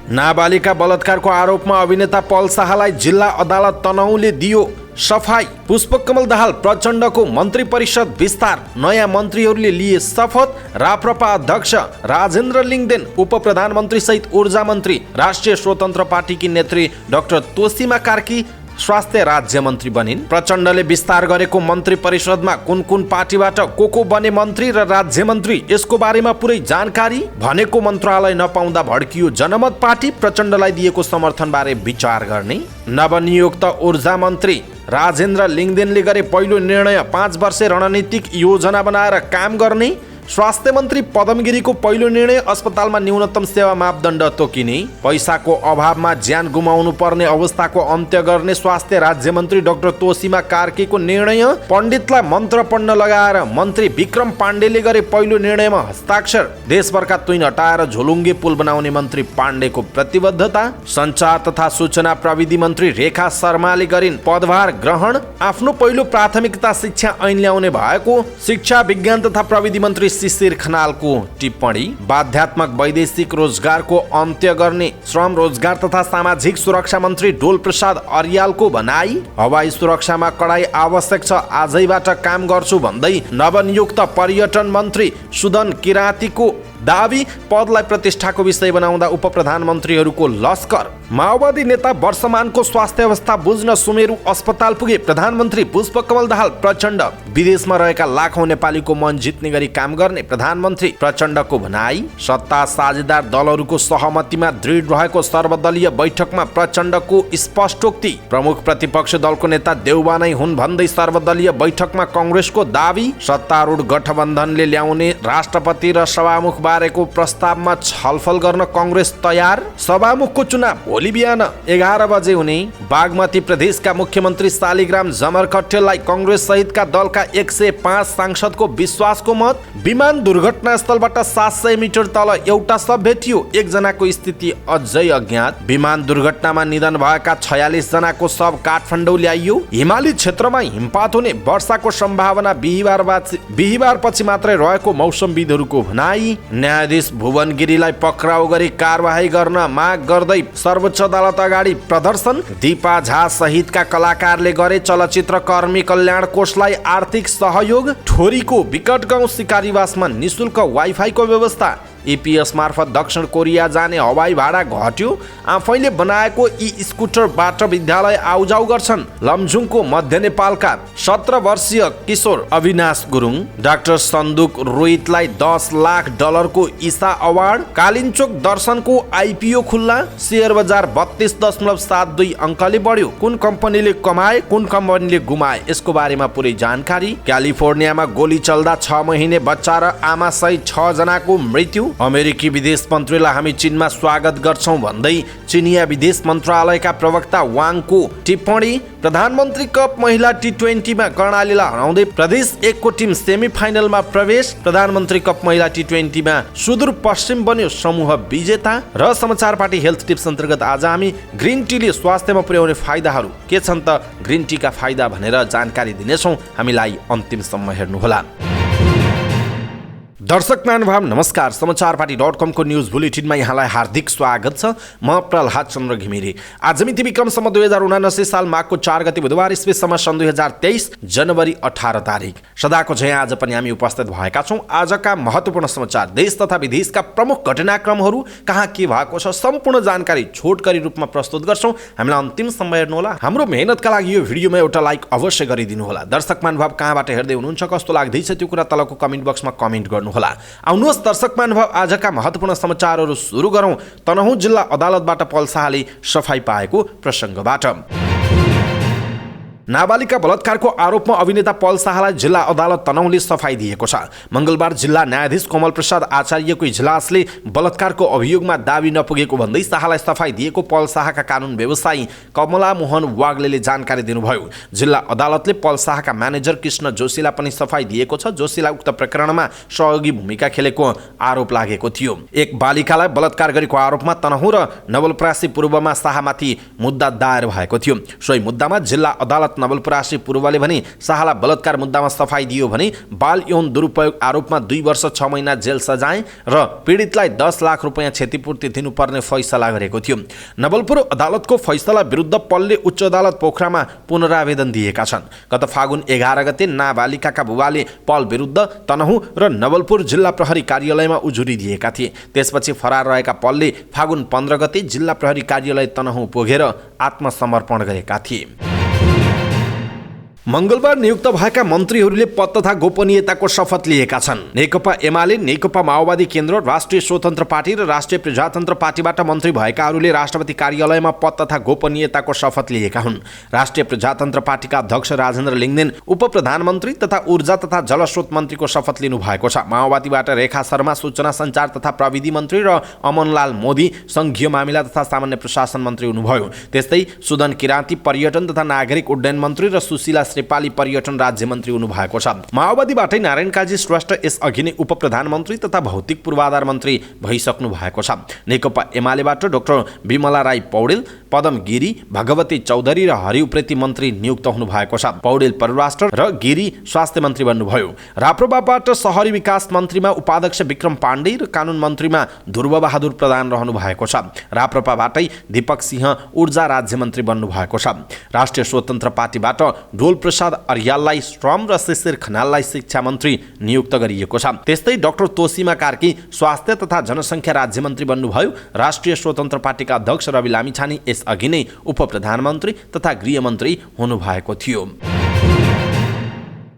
नाबालिका बलात्कारको आरोपमा अभिनेता पल शाहलाई जिल्ला अदालत तनहुँले दियो सफाई। पुष्पकमल दाहाल प्रचण्डको मन्त्री परिषद विस्तार, नयाँ मन्त्रीहरूले लिए शपथ। राप्रपा अध्यक्ष राजेन्द्र लिङ्गदेन, उप प्रधानमन्त्री सहित ऊर्जा मन्त्री, राष्ट्रिय स्वतन्त्र पार्टीकी नेत्री डाक्टर तोसीमा कार्की स्वास्थ्य राज्य मन्त्री बनिन्। प्रचण्डले विस्तार गरेको मन्त्री परिषदमा कुन कुन पार्टीबाट को बने मन्त्री र राज्य मन्त्री, यसको बारेमा पुरै जानकारी। भनेको मन्त्रालय नपाउँदा भड्कियो जनमत पार्टी, प्रचण्डलाई दिएको समर्थनबारे विचार गर्ने। नवनियुक्त ऊर्जा मन्त्री राजेन्द्र लिङ्गदेनले गरे पहिलो निर्णय 5 वर्षे रणनीतिक योजना बनाएर काम गर्ने। स्वास्थ्य मन्त्री पदम गिरीको पहिलो निर्णय अस्पतालमा न्यूनतम सेवा मापदण्ड तोकिने। पैसाको अभावमा ज्यान गुमाउनु पर्ने अवस्थाको अन्त्य गर्ने स्वास्थ्य राज्य मन्त्री डाक्टर तोसीमा कार्कीको निर्णय। पण्डितलाई मन्त्र पढ्न लगाएर मन्त्री विक्रम पाण्डेले गरे पहिलो निर्णयमा हस्ताक्षर। देशभरका तुइन हटाएर झोलुङ्गे पुल बनाउने मन्त्री पाण्डेको प्रतिबद्धता। सञ्चार तथा सूचना प्रविधि मन्त्री रेखा शर्माले गरिन् पदभार ग्रहण। आफ्नो पहिलो प्राथमिकता शिक्षा ऐन ल्याउने भएको। शिक्षा विज्ञान तथा प्रविधि मन्त्री शिशिर खनालको टिप्पणी। बाध्यात्मक वैदेशिक रोजगारको अन्त्य गर्ने श्रम रोजगार तथा सामाजिक सुरक्षा मन्त्री डोल प्रसाद अर्यालको भनाई। हवाई सुरक्षामा कडाई आवश्यक छ, आजैबाट काम गर्छु भन्दै नवनियुक्त पर्यटन मन्त्री सुदन किराँतीको दावी। पदलाई प्रतिष्ठाको विषय बनाउँदा उप प्रधानमन्त्रीहरूको लस्कर। माओवादी नेता वर्षमानको स्वास्थ्य अवस्था बुझ्न सुमेरु अस्पताल पुगे प्रधानमन्त्री पुष्पकमल दाहाल प्रचण्ड। विदेशमा रहेका लाखौं नेपालीको मन जित्ने गरी काम गर्ने प्रधानमन्त्री प्रचण्डको भनाई। सत्ता साझेदार दलहरूको सहमतिमा दृढ रहेको सर्वदलीय बैठकमा प्रचण्डको स्पष्टोक्ति। प्रमुख प्रतिपक्ष दलको नेता देउबा नै हुन् भन्दै सर्वदलीय बैठकमा कांग्रेसको दावी। सत्तारूढ गठबन्धनले ल्याउने राष्ट्रपति र सभामुख बारेको प्रस्तावमा छलफल गर्न कांग्रेस तयार। सभामुखको चुनाव भोलि बिहान 11 बजे हुने। बागमती प्रदेशका मुख्यमन्त्री शालिग्राम जमरकट्टेलाई कांग्रेस सहितका दलका 105 सांसदको विश्वासको मत। विमान दुर्घटनास्थलबाट 700 मिटर तल एउटा शव भेटियो, एकजनाको स्थिति अझै अज्ञात। विमान दुर्घटनामा निधन भएका 46 जनाको शव काठमाडौँ ल्याइयो। हिमाली क्षेत्रमा हिमपात हुने, वर्षाको सम्भावना बिहिबार पछि मात्रै रहेको मौसमविदहरूको भनाई। न्यायाधीश भुवन गिरीलाई पक्राउ गरी कारवाही गर्न माग गर्दै सर्वोच्च अदालत अगाडि प्रदर्शन। दीपा झा सहितका कलाकारले गरे चलचित्र कर्मी कल्याण कोषलाई आर्थिक सहयोग। ठोरीको विकट गाउँ सिकारीवासमा निशुल्क वाइफाईको व्यवस्था। एपीएस मार्फत दक्षिण कोरिया जाने हवाई भाडा घट्यो। आफैले बनाएको ई स्कुटरबाट विद्यालय आउजाउ गर्छन् लमजुङको मध्य नेपालका 17 वर्षीय किशोर अविनाश गुरुङ। डाक्टर सन्दुक रोहितलाई $10 लाख को ईसा अवार्ड। कालिन्चोक दर्शनको आइपीओ खुल्ला। शेयर बजार 32.72 अंकले बढ्यो। कुन कम्पनीले कमाए, कुन कम्पनीले गुमाए, यसको बारेमा पुरै जानकारी। क्यालिफोर्नियामा गोली चल्दा 6 महिने बच्चा र आमा सहित 6 जनाको मृत्यु। अमेरिकी विदेश मन्त्रीलाई हामी चीनमा स्वागत गर्छौं भन्दै चिनिया विदेश मन्त्रालयका प्रवक्ता वाङको टिप्पणी। प्रधानमन्त्री कप महिला T20 मा कर्णालीलाई हराउँदै प्रदेश 1 को टिम सेमी फाइनलमा प्रवेश। प्रधानमन्त्री कप महिला T20 मा सुदूरपश्चिम बन्यो समूह विजेता। र समाचार पार्टी हेल्थ टिप्स अन्तर्गत आज हामी ग्रिन टीले स्वास्थ्यमा पुर्याउने फाइदाहरू के छन् त ग्रिन टीका फाइदा भनेर जानकारी दिनेछौँ। हामीलाई अन्तिमसम्म हेर्नुहोला। दर्शक महानुभाव नमस्कार। समाचार पार्टी.com को न्यूज बुलेटिनमा यहाँलाई हार्दिक स्वागत छ। म प्रहलाद चन्द्र घिमिरे। आज मिति विक्रमसम्म 2079 साल माघको 4 गते बुधबार ईस्वीसम्म सन् 2023 जनवरी 18 तारिक। सदाको झैं आज पनि हामी उपस्थित भएका छौं। आजका महत्त्वपूर्ण समाचार, देश तथा विदेशका प्रमुख घटनाक्रमहरू कहाँ के भएको छ सम्पूर्ण जानकारी छोटकरी रूपमा प्रस्तुत गर्छौं। हामीलाई अन्तिमसम्म हेर्नुहोला। हाम्रो मेहनतका लागि यो भिडियोमा एउटा लाइक अवश्य गरिदिनु होला। दर्शक महानुभाव कहाँबाट हेर्दै हुनुहुन्छ, कस्तो लाग्दैछ त्यो कुरा तलको कमेन्ट बक्समा कमेन्ट गर्नु होला। आउनुहोस् दर्शक महानुभाव आजका महत्त्वपूर्ण समाचारहरू सुरु गरौँ। तनहुँ जिल्ला अदालतबाट पल शाहले सफाई पाएको प्रसङ्गबाट। नाबालिका बलात्कारको आरोपमा अभिनेता पल शाहलाई जिल्ला अदालत तनहुँले सफाई दिएको छ। मंगलबार जिल्ला न्यायाधीश कोमल प्रसाद आचार्यको इजलासले बलात्कारको अभियोगमा दाबी नपुगेको भन्दै शाहलाई सफाई दिएको पल शाहका कानुन व्यवसायी कमला मोहन वाग्लेले जानकारी दिनुभयो। जिल्ला अदालतले पल शाहका म्यानेजर कृष्ण जोशीलाई पनि सफाई दिएको छ। जोशीलाई उक्त प्रकरणमा सहयोगी भूमिका खेलेको आरोप लागेको थियो। एक बालिकालाई बलात्कार गरेको आरोपमा तनहुँ र नवलपरासी पूर्वमा शाहमाथि मुद्दा दायर भएको थियो। सोही मुद्दामा जिल्ला अदालत नवलपुर आश्री पूर्वले भने शाहलाई बलात्कार मुद्दामा सफाई दियो भने बाल यौन दुरुपयोग आरोपमा 2 वर्ष 6 महिना जेल सजाय र पीडितलाई 10 लाख रुपैयाँ क्षतिपूर्ति दिनुपर्ने फैसला गरेको थियो। नवलपुर अदालतको फैसला विरुद्ध पलले उच्च अदालत पोखरामा पुनरावेदन दिएका छन्। गत फागुन 11 गते नाबालिकाका बुबाले पल विरुद्ध तनहुँ र नवलपुर जिल्ला प्रहरी कार्यालयमा उजुरी दिएका थिए। त्यसपछि फरार रहेका पलले फागुन 15 गते जिल्ला प्रहरी कार्यालय तनहुँ पुगेर आत्मसमर्पण गरेका थिए। मंगलबार नियुक्त भएका मन्त्रीहरूले पद तथा गोपनीयताको शपथ लिएका छन्। नेकपा एमाले, नेकपा माओवादी केन्द्र, राष्ट्रिय स्वतन्त्र पार्टी र राष्ट्रिय प्रजातन्त्र पार्टीबाट मन्त्री भएकाहरूले राष्ट्रपति कार्यालयमा पद तथा गोपनीयताको शपथ लिएका हुन्। राष्ट्रिय प्रजातन्त्र पार्टीका अध्यक्ष राजेन्द्र लिङ्गदेन उप प्रधानमन्त्री तथा ऊर्जा तथा जलस्रोत मन्त्रीको शपथ लिनु भएको छ। माओवादीबाट रेखा शर्मा सूचना सञ्चार तथा प्रविधि मन्त्री र अमनलाल मोदी संघीय मामिला तथा सामान्य प्रशासन मन्त्री हुनुभयो। त्यस्तै सुदन किराँती पर्यटन तथा नागरिक उड्डयन मन्त्री र सुशीला नेपाली पर्यटन राज्य मन्त्री हुनुभएको छ। माओवादीबाटै नारायण काजी श्रेष्ठ यसअघि नै उप प्रधानमन्त्री तथा भौतिक पूर्वाधार मन्त्री भइसक्नु भएको छ। नेकपा एमालेबाट डाक्टर विमला राई पौडेल, पदम गिरी, भगवती चौधरी र हरिउप्रेती मन्त्री नियुक्त हुनुभएको छ। पौडेल परराष्ट्र र गिरी स्वास्थ्य मन्त्री बन्नुभयो। राप्रपाबाट शहरी विकास मन्त्रीमा उपाध्यक्ष विक्रम पाण्डे र कानुन मन्त्रीमा ध्रुव बहादुर प्रधान रहनु भएको छ। राप्रपाबाटै दीपक सिंह ऊर्जा राज्य मन्त्री बन्नु भएको छ। राष्ट्रिय स्वतन्त्र पार्टीबाट डोल प्रसाद अर्याललाई श्रम र शिशिर खनाललाई शिक्षा मन्त्री नियुक्त गरिएको छ। त्यस्तै डाक्टर तोसीमा कार्की स्वास्थ्य तथा जनसङ्ख्या राज्य मन्त्री बन्नुभयो। राष्ट्रिय स्वतन्त्र पार्टीका अध्यक्ष रवि लामिछाने यसअघि नै उप प्रधानमन्त्री तथा गृहमन्त्री हुनुभएको थियो।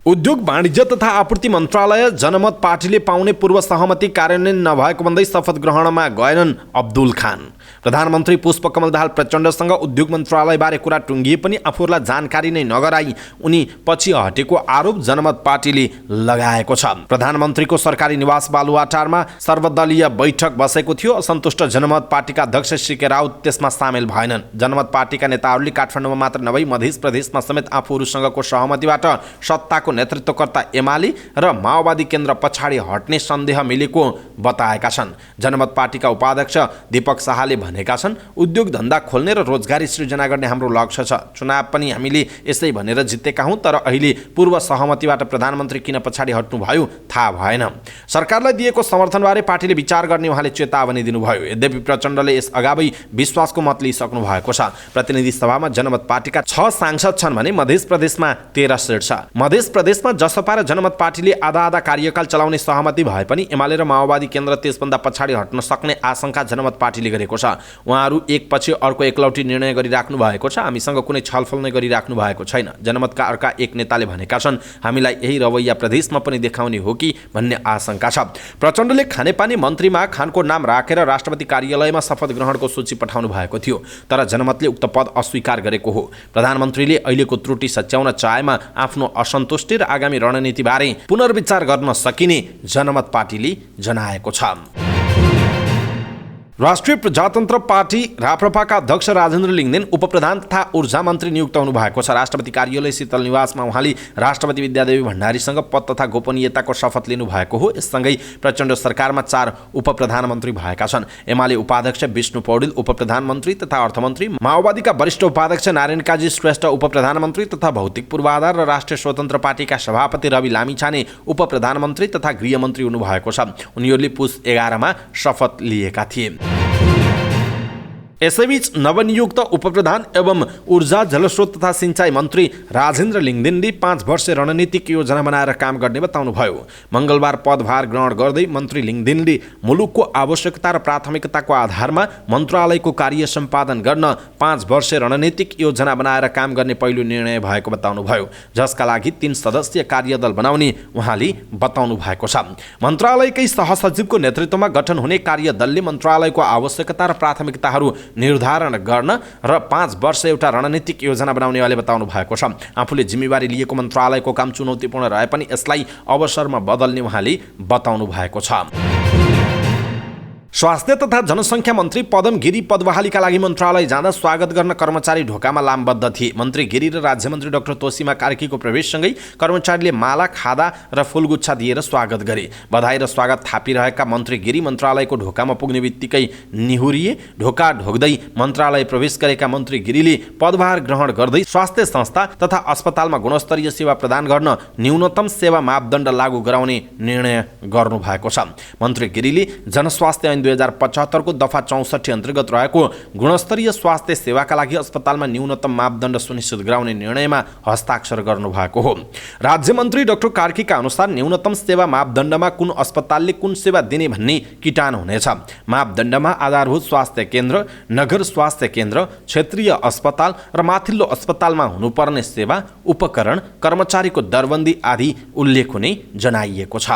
उद्योग वाणिज्य तथा आपूर्ति मन्त्रालय जनमत पार्टीले पाउने पूर्व सहमति कार्यान्वयन नभएको भन्दै शपथ ग्रहणमा गएनन् अब्दुल खान। प्रधानमन्त्री पुष्पकमल दाहाल प्रचण्डसँग उद्योग मन्त्रालयबारे कुरा टुङ्गिए पनि आफूलाई जानकारी नै नगराई उनी पछि हटेको आरोप जनमत पार्टीले लगाएको छ। प्रधानमन्त्रीको सरकारी निवास बालुवाटारमा सर्वदलीय बैठक बसेको थियो। असन्तुष्ट जनमत पार्टीका अध्यक्ष सीके राउत त्यसमा सामेल भएनन्। जनमत पार्टीका नेताहरूले काठमाडौँमा मात्र नभई मध्य प्रदेशमा समेत आफूहरूसँगको सहमतिबाट सत्ताको नेतृत्वकर्ता एमाले र माओवादी केन्द्र पछाडि हट्ने सन्देह मिलेको बताएका छन्। जनमत पार्टीका उपाध्यक्ष दीपक शाहले भनेका छन्, उद्योग धन्दा खोल्ने र रोजगारी सृजना गर्ने हाम्रो लक्ष्य छ। चुनाव पनि हामीले यसै भनेर जितेका हौँ, तर अहिले पूर्व सहमतिबाट प्रधानमन्त्री किन पछाडि हट्नुभयो थाहा भएन। सरकारलाई दिएको समर्थनबारे पार्टीले विचार गर्ने उहाँले चेतावनी दिनुभयो। यद्यपि प्रचण्डले यस अगावै विश्वासको मत लिइसक्नु भएको छ। प्रतिनिधि सभामा जनमत पार्टीका 6 सांसद छन् भने मध्य प्रदेशमा 13 सिट छ। मध्य प्रदेशमा जसपा र जनमत पार्टीले आधा आधा कार्यकाल चलाउने सहमति भए पनि एमाले र माओवादी केन्द्र त्यसभन्दा पछाडि हट्न सक्ने आशंका जनमत पार्टीले गरेको छ। उहाँहरू एकपछि अर्को एकलौटी निर्णय गरिराख्नु भएको छ। हामीसँग कुनै छलफल नै गरिराख्नु भएको छैन। जनमतका अर्का एक नेताले भनेका छन्, हामीलाई यही रवैया प्रदेशमा पनि देखाउने हो कि भन्ने आशंका छ। प्रचण्डले खानेपानी मन्त्रीमा खानको नाम राखेर राष्ट्रपति कार्यालयमा शपथ ग्रहणको सूची पठाउनु भएको थियो, तर जनमतले उक्त पद अस्वीकार गरेको हो। प्रधानमन्त्रीले अहिलेको त्रुटि सच्याउन चाहेमा आफ्नो असन्तुष्टि र आगामी रणनीतिबारे पुनर्विचार गर्न सकिने जनमत पार्टीले जनाएको छ। राष्ट्रिय प्रजातन्त्र पार्टी राप्रपाका अध्यक्ष राजेन्द्र लिङ्गदेन उपप्रधान तथा ऊर्जा मन्त्री नियुक्त हुनुभएको छ। राष्ट्रपति कार्यालय शीतल निवासमा उहाँले राष्ट्रपति विद्यादेवी भण्डारीसँग पद तथा गोपनीयताको शपथ लिनुभएको हो। यससँगै प्रचण्ड सरकारमा 4 उपप्रधानमन्त्री भएका छन्। एमाले उपाध्यक्ष विष्णु पौडेल उपप्रधानमन्त्री तथा अर्थमन्त्री, माओवादीका वरिष्ठ उपाध्यक्ष नारायण काजी श्रेष्ठ उपप्रधानमन्त्री तथा भौतिक पूर्वाधार र राष्ट्रिय स्वतन्त्र पार्टीका सभापति रवि लामिछाने उपप्रधानमन्त्री तथा गृहमन्त्री हुनुभएको छ। उनीहरूले पुस 11 मा शपथ लिएका थिए। यसैबीच नवनियुक्त उपप्रधान एवं ऊर्जा जलस्रोत तथा सिंचाई मन्त्री राजेन्द्र लिङ्गदेनले 5 वर्षे रणनीतिक योजना बनाएर काम गर्ने बताउनुभयो। मंगलबार पदभार ग्रहण गर्दै मन्त्री लिङ्गदेनले मुलुकको आवश्यकता र प्राथमिकताको आधारमा मन्त्रालयको कार्य सम्पादन गर्न 5 वर्षे रणनीतिक योजना बनाएर काम गर्ने पहिलो निर्णय भएको बताउनुभयो, जसका लागि 3 सदस्यीय कार्यदल बनाउने उहाँले बताउनु भएको छ। मन्त्रालयकै सहसचिवको नेतृत्वमा गठन हुने कार्यदलले मन्त्रालयको आवश्यकता र प्राथमिकताहरू निर्धारण गर्न र 5 वर्ष एउटा रणनीतिक योजना बनाउनेवाले बताउनु भएको छ। आफूले जिम्मेवारी लिएको मन्त्रालयको काम चुनौतीपूर्ण रहे पनि यसलाई अवसरमा बदल्ने उहाँले बताउनु भएको छ। स्वास्थ्य तथा जनसङ्ख्या मन्त्री पदम गिरी पदबहालीका लागि मन्त्रालय जाँदा स्वागत गर्न कर्मचारी ढोकामा लामबद्ध थिए। मन्त्री गिरी र राज्यमन्त्री डाक्टर तोसीमा कार्कीको प्रवेशसँगै कर्मचारीले माला, खादा र फूलगुच्छा दिएर स्वागत गरे। बधाई र स्वागत थापिरहेका मन्त्री गिरी मन्त्रालयको ढोकामा पुग्ने बित्तिकै निहुरिए। ढोका ढोक्दै मन्त्रालय प्रवेश गरेका मन्त्री गिरीले पदभार ग्रहण गर्दै स्वास्थ्य संस्था तथा अस्पतालमा गुणस्तरीय सेवा प्रदान गर्न न्यूनतम सेवा मापदण्ड लागू गराउने निर्णय गर्नुभएको छ। मन्त्री गिरीले जनस्वास्थ्य 2075 को दफा 64 अन्तर्गत रहेको गुणस्तरीय स्वास्थ्य सेवाका लागि अस्पतालमा न्यूनतम मापदण्ड सुनिश्चित गराउने निर्णयमा हस्ताक्षर गर्नुभएको हो। राज्य मन्त्री डाक्टर कार्कीका अनुसार न्यूनतम सेवा मापदण्डमा कुन अस्पतालले कुन सेवा दिने भन्ने किटान हुनेछ। मापदण्डमा आधारभूत स्वास्थ्य केन्द्र, नगर स्वास्थ्य केन्द्र, क्षेत्रीय अस्पताल र माथिल्लो अस्पतालमा हुनुपर्ने सेवा, उपकरण, कर्मचारीको दरबन्दी आदि उल्लेख हुने जनाइएको छ।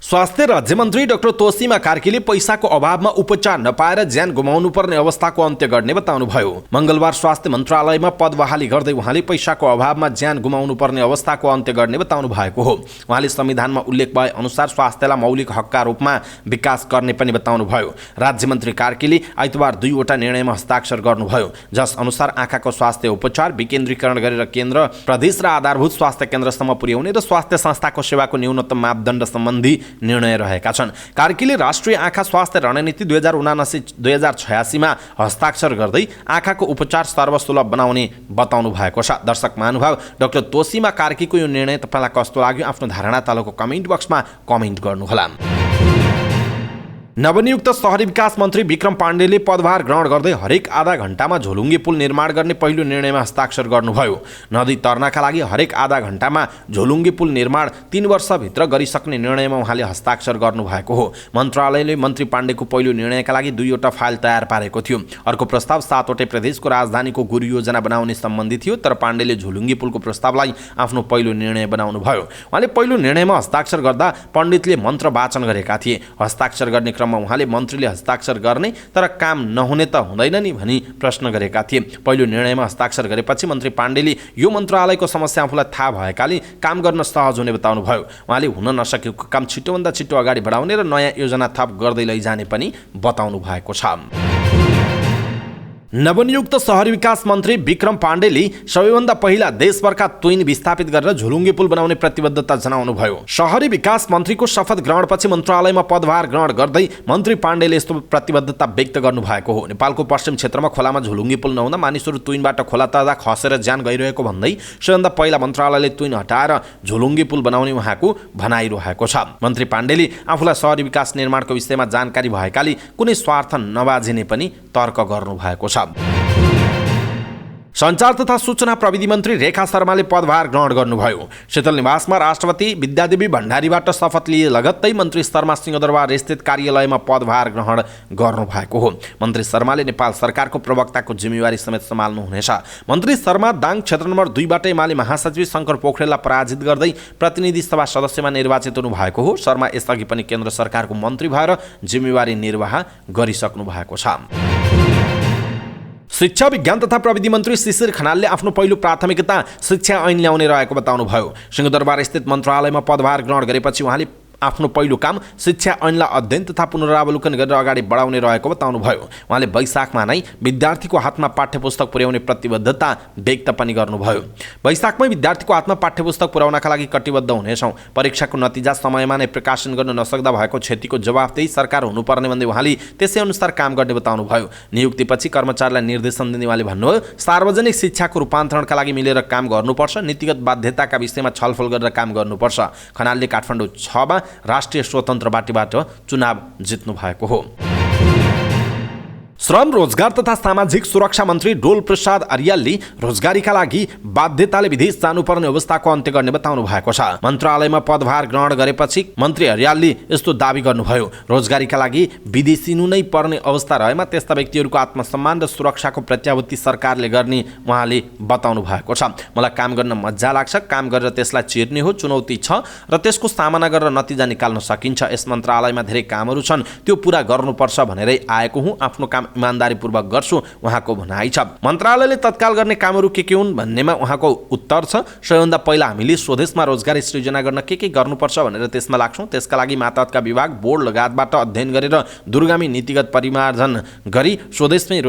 स्वास्थ्य राज्यमन्त्री डाक्टर तोसीमा कार्कीले पैसाको अभावमा उपचार नपाएर ज्यान गुमाउनु पर्ने अवस्थाको अन्त्य गर्ने बताउनुभयो। मंगलबार स्वास्थ्य मन्त्रालयमा पद बहाली गर्दै उहाँले पैसाको अभावमा ज्यान गुमाउनु पर्ने अवस्थाको अन्त्य गर्ने बताउनु भएको हो। उहाँले संविधानमा उल्लेख भए अनुसार स्वास्थ्यलाई मौलिक हकका रूपमा विकास गर्ने पनि बताउनुभयो। राज्यमन्त्री कार्कीले आइतबार 2 वटा निर्णयमा हस्ताक्षर गर्नुभयो, जस अनुसार आँखाको स्वास्थ्य उपचार विकेन्द्रीकरण गरेर केन्द्र, प्रदेश र आधारभूत स्वास्थ्य केन्द्रसम्म पुर्याउने र स्वास्थ्य संस्थाको सेवाको न्यूनतम मापदण्ड सम्बन्धी निर्णय रहेका छन्। कार्कीले राष्ट्रिय आँखा स्वास्थ्य रणनीति 2079-2086 मा हस्ताक्षर गर्दै आँखाको उपचार सर्वसुलभ बनाउने बताउनु भएको छ। दर्शक महानुभाव, डाक्टर तोसीमा कार्कीको यो निर्णय तपाईलाई कस्तो लाग्यो? आफ्नो धारणा तलको कमेन्ट बक्समा कमेन्ट गर्नुहोला। नवनियुक्त शहरी विकास मन्त्री विक्रम पाण्डेले पदभार ग्रहण गर्दै हरेक आधा घण्टामा झोलुङ्गे पुल निर्माण गर्ने पहिलो निर्णयमा हस्ताक्षर गर्नुभयो। नदी तर्नका लागि हरेक आधा घण्टामा झोलुङ्गे पुल निर्माण 3 वर्षभित्र गरिसक्ने निर्णयमा उहाँले हस्ताक्षर गर्नुभएको हो। मन्त्रालयले मन्त्री पाण्डेको पहिलो निर्णयका लागि 2 वटा फाइल तयार पारेको थियो। अर्को प्रस्ताव 7 वटै प्रदेशको राजधानीको गुरु योजना बनाउने सम्बन्धी थियो, तर पाण्डेले झोलुङ्गे पुलको प्रस्तावलाई आफ्नो पहिलो निर्णय बनाउनु भयो। उहाँले पहिलो निर्णयमा हस्ताक्षर गर्दा पण्डितले मन्त्र वाचन गरेका थिए। हस्ताक्षर गर्ने उहाँले मन्त्रीले हस्ताक्षर गर्ने तर काम नहुने त हुँदैन नि भनी प्रश्न गरेका थिए। पहिलो निर्णयमा हस्ताक्षर गरेपछि मन्त्री पाण्डेले यो मन्त्रालयको समस्या आफूलाई थाहा भएकाले काम गर्न सहज हुने बताउनु भयो। उहाँले हुन नसकेको काम छिटोभन्दा छिटो अगाडि बढाउने र नयाँ योजना थप गर्दै लैजाने पनि बताउनु भएको छ। नवनियुक्त शहरी विकास मन्त्री विक्रम पाण्डेले सबैभन्दा पहिला देशभरका तुइन विस्थापित गरेर झोलुङ्गे पुल बनाउने प्रतिबद्धता जनाउनुभयो। शहरी विकास मन्त्रीको शपथ ग्रहणपछि मन्त्रालयमा पदभार ग्रहण गर्दै मन्त्री पाण्डेले यस्तो प्रतिबद्धता व्यक्त गर्नुभएको हो। नेपालको पश्चिम क्षेत्रमा खोलामा झोलुङ्गे पुल नहुँदा मानिसहरू तुइनबाट खोला तर्दा खसेर ज्यान गइरहेको भन्दै सबैभन्दा पहिला मन्त्रालयले तुइन हटाएर झोलुङ्गे पुल बनाउने उहाँको भनाइरहेको छ। मन्त्री पाण्डेले आफूलाई शहरी विकास निर्माणको विषयमा जानकारी भएकाले कुनै स्वार्थ नबाजिने पनि तर्क गर्नुभएको छ। सञ्चार तथा सूचना प्रविधि मन्त्री रेखा शर्माले पदभार ग्रहण गर्नुभयो। शीतल निवासमा राष्ट्रपति विद्यादेवी भण्डारीबाट शपथ लिए लगत्तै मन्त्री शर्मा सिंहदरबार स्थित कार्यालयमा पदभार ग्रहण गर्नुभएको हो। मन्त्री शर्माले नेपाल सरकारको प्रवक्ताको जिम्मेवारी समेत सम्हाल्नुहुनेछ। मन्त्री शर्मा दाङ क्षेत्र नम्बर 2 बाट एमाले महासचिव शङ्कर पोखरेललाई पराजित गर्दै प्रतिनिधि सभा सदस्यमा निर्वाचित हुनुभएको हो। शर्मा यसअघि पनि केन्द्र सरकारको मन्त्री भएर जिम्मेवारी निर्वाह गरिसक्नु भएको छ। शिक्षा विज्ञान तथा प्रविधि मन्त्री शिशिर खनालले आफ्नो पहिलो प्राथमिकता शिक्षा ऐन ल्याउने रहेको बताउनुभयो। सिंहदरबार स्थित मन्त्रालयमा पदभार ग्रहण गरेपछि उहाँले आफ्नो पहिलो काम शिक्षा ऐनलाई अध्ययन तथा पुनरावलोकन गरेर अगाडि बढाउने रहेको बताउनुभयो। उहाँले वैशाखमा नै विद्यार्थीको हातमा पाठ्यपुस्तक पुर्याउने प्रतिबद्धता व्यक्त पनि गर्नुभयो। वैशाखमै विद्यार्थीको हातमा पाठ्यपुस्तक पुर्याउनका लागि कटिबद्ध हुनेछौँ। परीक्षाको नतिजा समयमा नै प्रकाशन गर्न नसक्दा भएको क्षतिको जवाफदेही सरकार हुनुपर्ने भन्दै उहाँले त्यसै अनुसार काम गर्ने बताउनुभयो। नियुक्तिपछि कर्मचारीलाई निर्देशन दिने उहाँले भन्नुभयो, सार्वजनिक शिक्षाको रूपान्तरणका लागि मिलेर काम गर्नुपर्छ, नीतिगत बाध्यताका विषयमा छलफल गरेर काम गर्नुपर्छ। खनालले काठमाडौँ 6 मा राष्ट्रिय स्वतन्त्र पार्टीबाट चुनाव जित्नु भएको हो। श्रम रोजगार तथा सामाजिक सुरक्षा मन्त्री डोल प्रसाद अर्यालले रोजगारीका लागि बाध्यताले विदेश जानुपर्ने अवस्थाको अन्त्य गर्ने बताउनु भएको छ। मन्त्रालयमा पदभार ग्रहण गरेपछि मन्त्री अर्यालले यस्तो दावी गर्नुभयो, रोजगारीका लागि विदेशिनु नै पर्ने अवस्था रहेमा त्यस्ता व्यक्तिहरूको आत्मसम्मान र सुरक्षाको प्रत्याभूति सरकारले गर्ने उहाँले बताउनु भएको छ। मलाई काम गर्न मजा लाग्छ, काम गरेर त्यसलाई चिर्ने हो, चुनौती छ र त्यसको सामना गरेर नतिजा निकाल्न सकिन्छ। यस मन्त्रालयमा धेरै कामहरू छन्, त्यो पूरा गर्नुपर्छ भनेरै आएको हुँ। आफ्नो काम इमानदारीपूर्वक गर्छु उहाँको भनाइ छ। मन्त्रालयले तत्काल गर्ने कामहरू के हुन् भन्नेमा उहाँको उत्तर छ, सबैभन्दा पहिला हामीले स्वदेशमा रोजगारी सृजना गर्न के गर्नुपर्छ भनेर त्यसमा लाग्छौँ। त्यसका लागि मातहतका विभाग, बोर्ड लगायतबाट अध्ययन गरेर दूरगामी नीतिगत परिमार्जन गरी स्वदेशमै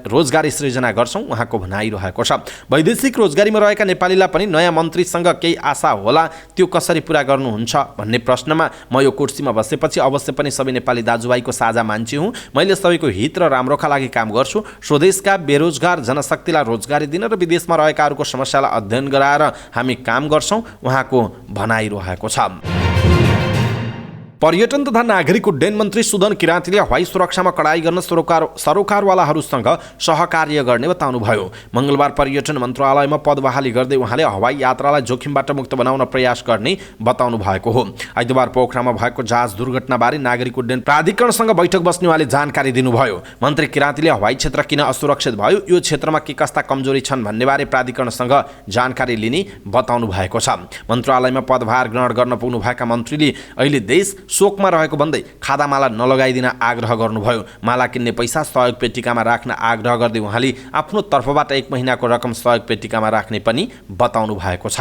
रोजगारी सृजना गर्छौँ उहाँको भनाइ रहेको छ। वैदेशिक रोजगारीमा रहेका नेपालीलाई पनि नयाँ मन्त्रीसँग केही आशा होला, त्यो कसरी पुरा गर्नुहुन्छ भन्ने प्रश्नमा म यो कुर्सीमा बसेपछि अवश्य पनि सबै नेपाली दाजुभाइको साझा मान्छे हुँ। मैले सबैको हित र राम्रोका लागि काम गर्छु। स्वदेशका बेरोजगार जनशक्तिलाई रोजगारी दिन र विदेशमा रहेकाहरूको समस्यालाई अध्ययन गराएर हामी काम गर्छौँ उहाँको भनाइ रहेको छ। पर्यटन तथा नागरिक उड्डयन मन्त्री सुदन किराँतीले हवाई सुरक्षामा कडाई गर्न सरोकारवालाहरूसँग सहकार्य गर्ने बताउनुभयो। मङ्गलबार पर्यटन मन्त्रालयमा पद बहाली गर्दै उहाँले हवाई यात्रालाई जोखिमबाट मुक्त बनाउन प्रयास गर्ने बताउनु भएको हो। आइतबार पोखरामा भएको जहाज दुर्घटनाबारे नागरिक उड्डयन प्राधिकरणसँग बैठक बस्ने उहाँले जानकारी दिनुभयो। मन्त्री किराँतीले हवाई क्षेत्र किन असुरक्षित भयो, यो क्षेत्रमा के कस्ता कमजोरी छन् भन्नेबारे प्राधिकरणसँग जानकारी लिने बताउनु भएको छ। मन्त्रालयमा पदभार ग्रहण गर्न पुग्नुभएका मन्त्रीले अहिले देश शोकमा रहेको भन्दै खादामाला नलगाइदिन आग्रह गर्नुभयो। माला किन्ने पैसा सहयोग पेटिकामा राख्न आग्रह गर्दै उहाँले आफ्नो तर्फबाट 1 महिनाको रकम सहयोग पेटिकामा राख्ने पनि बताउनु भएको छ।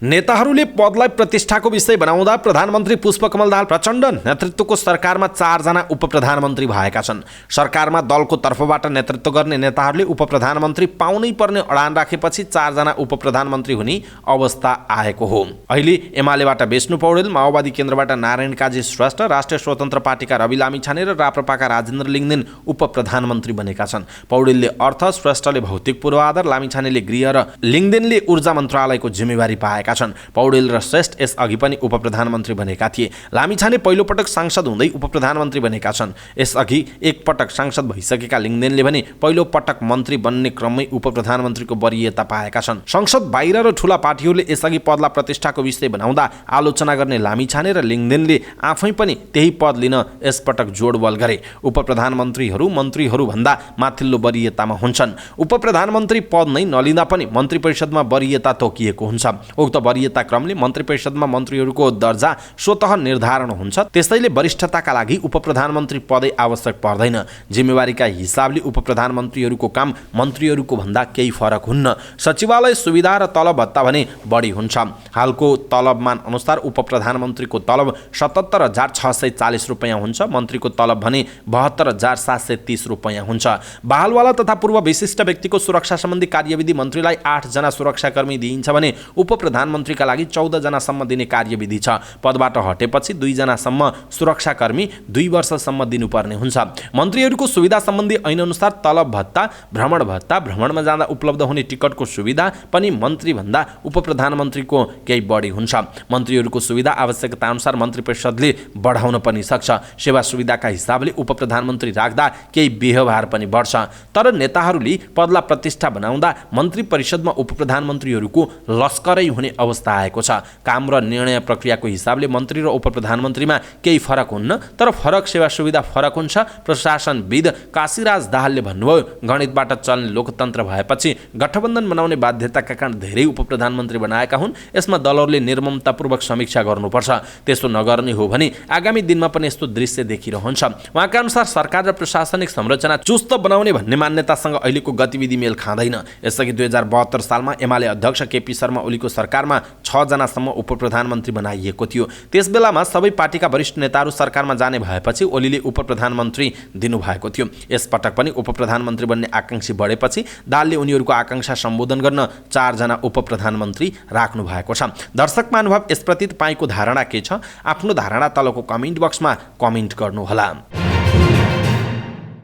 नेताहरूले पदलाई प्रतिष्ठाको विषय बनाउँदा प्रधानमन्त्री पुष्पकमल दाहाल प्रचण्ड नेतृत्वको सरकारमा 4 जना उपप्रधानमन्त्री भएका छन्। सरकारमा दलको तर्फबाट नेतृत्व गर्ने नेताहरूले उपप्रधानमन्त्री पाउनै पर्ने अडान राखेपछि 4 जना उपप्रधानमन्त्री हुने अवस्था आएको हो। अहिले एमालेबाट विष्णु पौडेल, माओवादी केन्द्रबाट नारायण काजी श्रेष्ठ, राष्ट्रिय स्वतन्त्र पार्टीका रवि लामिछाने र राप्रपाका राजेन्द्र लिङ्गदेन उपप्रधानमन्त्री बनेका छन्। पौडेलले अर्थ, श्रेष्ठले भौतिक पूर्वाधार, लामिछानेले गृह र लिङ्गदेनले ऊर्जा मन्त्रालयको जिम्मेवारी पाएका छन्। पौडेल र श्रेष्ठ यसअघि पनि उपप्रधानमन्त्री बनेका थिए। लामिछाने पहिलोपटक सांसद हुँदै उपप्रधानमन्त्री बनेका छन्। यसअघि एक पटक सांसद भइसकेका लिङ्गदेनले भने पहिलोपटक मन्त्री बन्ने क्रममै उपप्रधानमन्त्रीको वरियता पाएका छन्। संसद बाहिर र ठूला पार्टीहरूले यसअघि पदलाई प्रतिष्ठाको विषय बनाउँदा आलोचना गर्ने लामिछाने र लिङ्गदेनले आफै पनि त्यही पद लिन यसपटक जोडबल गरे। उपप्रधानमन्त्रीहरू मन्त्रीहरू भन्दा माथिल्लो वरियतामा हुन्छन्। उपप्रधानमन्त्री पद नै नलिँदा पनि मन्त्री परिषदमा वरियता तोकिएको हुन्छ। उक्त वरियता क्रमले मन्त्री परिषदमा मन्त्रीहरूको दर्जा स्वतः निर्धारण हुन्छ। त्यसैले वरिष्ठताका लागि उपप्रधानमन्त्री पदै आवश्यक पर्दैन। जिम्मेवारीका हिसाबले उपप्रधानमन्त्रीहरूको काम मन्त्रीहरूको भन्दा केही फरक हुन्न। सचिवालय सुविधा र तलब भत्ता भने बढी हुन्छ। हालको तलबमान अनुसार उपप्रधानमन्त्रीको तलब 77,640 रुपैयाँ हुन्छ। मन्त्रीको तलब भने 72,730 रुपैयाँ हुन्छ। बहालवाला तथा पूर्व विशिष्ट व्यक्तिको सुरक्षा सम्बन्धी कार्यविधि मन्त्रीलाई 8 जना सुरक्षाकर्मी दिइन्छ भने उपप्रधानमन्त्रीका लागि 14 जनासम्म दिने कार्यविधि छ। पदबाट हटेपछि 2 जनासम्म सुरक्षाकर्मी 2 वर्षसम्म दिनुपर्ने हुन्छ। मन्त्रीहरूको सुविधा सम्बन्धी ऐनअनुसार तलब भत्ता, भ्रमण भत्ता, भ्रमणमा जाँदा उपलब्ध हुने टिकटको सुविधा पनि मन्त्रीभन्दा उपप्रधानमन्त्रीको केही बढी हुन्छ। मन्त्रीहरूको सुविधा आवश्यकता अनुसार मन्त्री परिषदले बढाउन पनि सक्छ। सेवा सुविधाका हिसाबले उपप्रधानमन्त्री राख्दा केही व्यवहार पनि बढ्छ। तर नेताहरूले पदलाई प्रतिष्ठा बनाउँदा मन्त्री परिषदमा उपप्रधानमन्त्रीहरूको लस्करै हुने अवस्था आएको छ। काम र निर्णय प्रक्रियाको हिसाबले मन्त्री र उपप्रधानमन्त्रीमा केही फरक हुन्न, तर फरक सेवा सुविधा फरक हुन्छ। प्रशासनविद काशीराज दाहालले भन्नुभयो, गणितबाट चल्ने लोकतन्त्र भएपछि गठबन्धन बनाउने बाध्यताका कारण धेरै उपप्रधानमन्त्री बनाएका हुन्। यसमा दलहरूले निर्ममतापूर्वक समीक्षा गर्नुपर्छ। त्यसो नगर्ने हो भने आगामी दिनमा पनि यस्तो दृश्य देखिरहन्छ। उहाँका अनुसार सरकार र प्रशासनिक संरचना चुस्त बनाउने भन्ने मान्यतासँग अहिलेको गतिविधि मेल खाँदैन। यसअघि 2072 सालमा एमाले अध्यक्ष केपी शर्मा ओलीको सरकारमा 6 जनासम्म उपप्रधानमन्त्री बनाइएको थियो। त्यसबेलामा सबै पार्टीका वरिष्ठ नेताहरू सरकारमा जाने भएपछि ओलीले उपप्रधानमन्त्री दिनुभएको थियो। यसपटक पनि उपप्रधानमन्त्री बन्ने आकांक्षी बढेपछि दाहालले उनीहरूको आकांक्षा सम्बोधन गर्न 4 जना उपप्रधानमन्त्री राख्नु भएको छ। दर्शक महानुभाव, यसप्रति तपाईँको धारणा के छ? आफ्नो धारणा तलको कमेन्ट बक्समा कमेन्ट गर्नुहोला।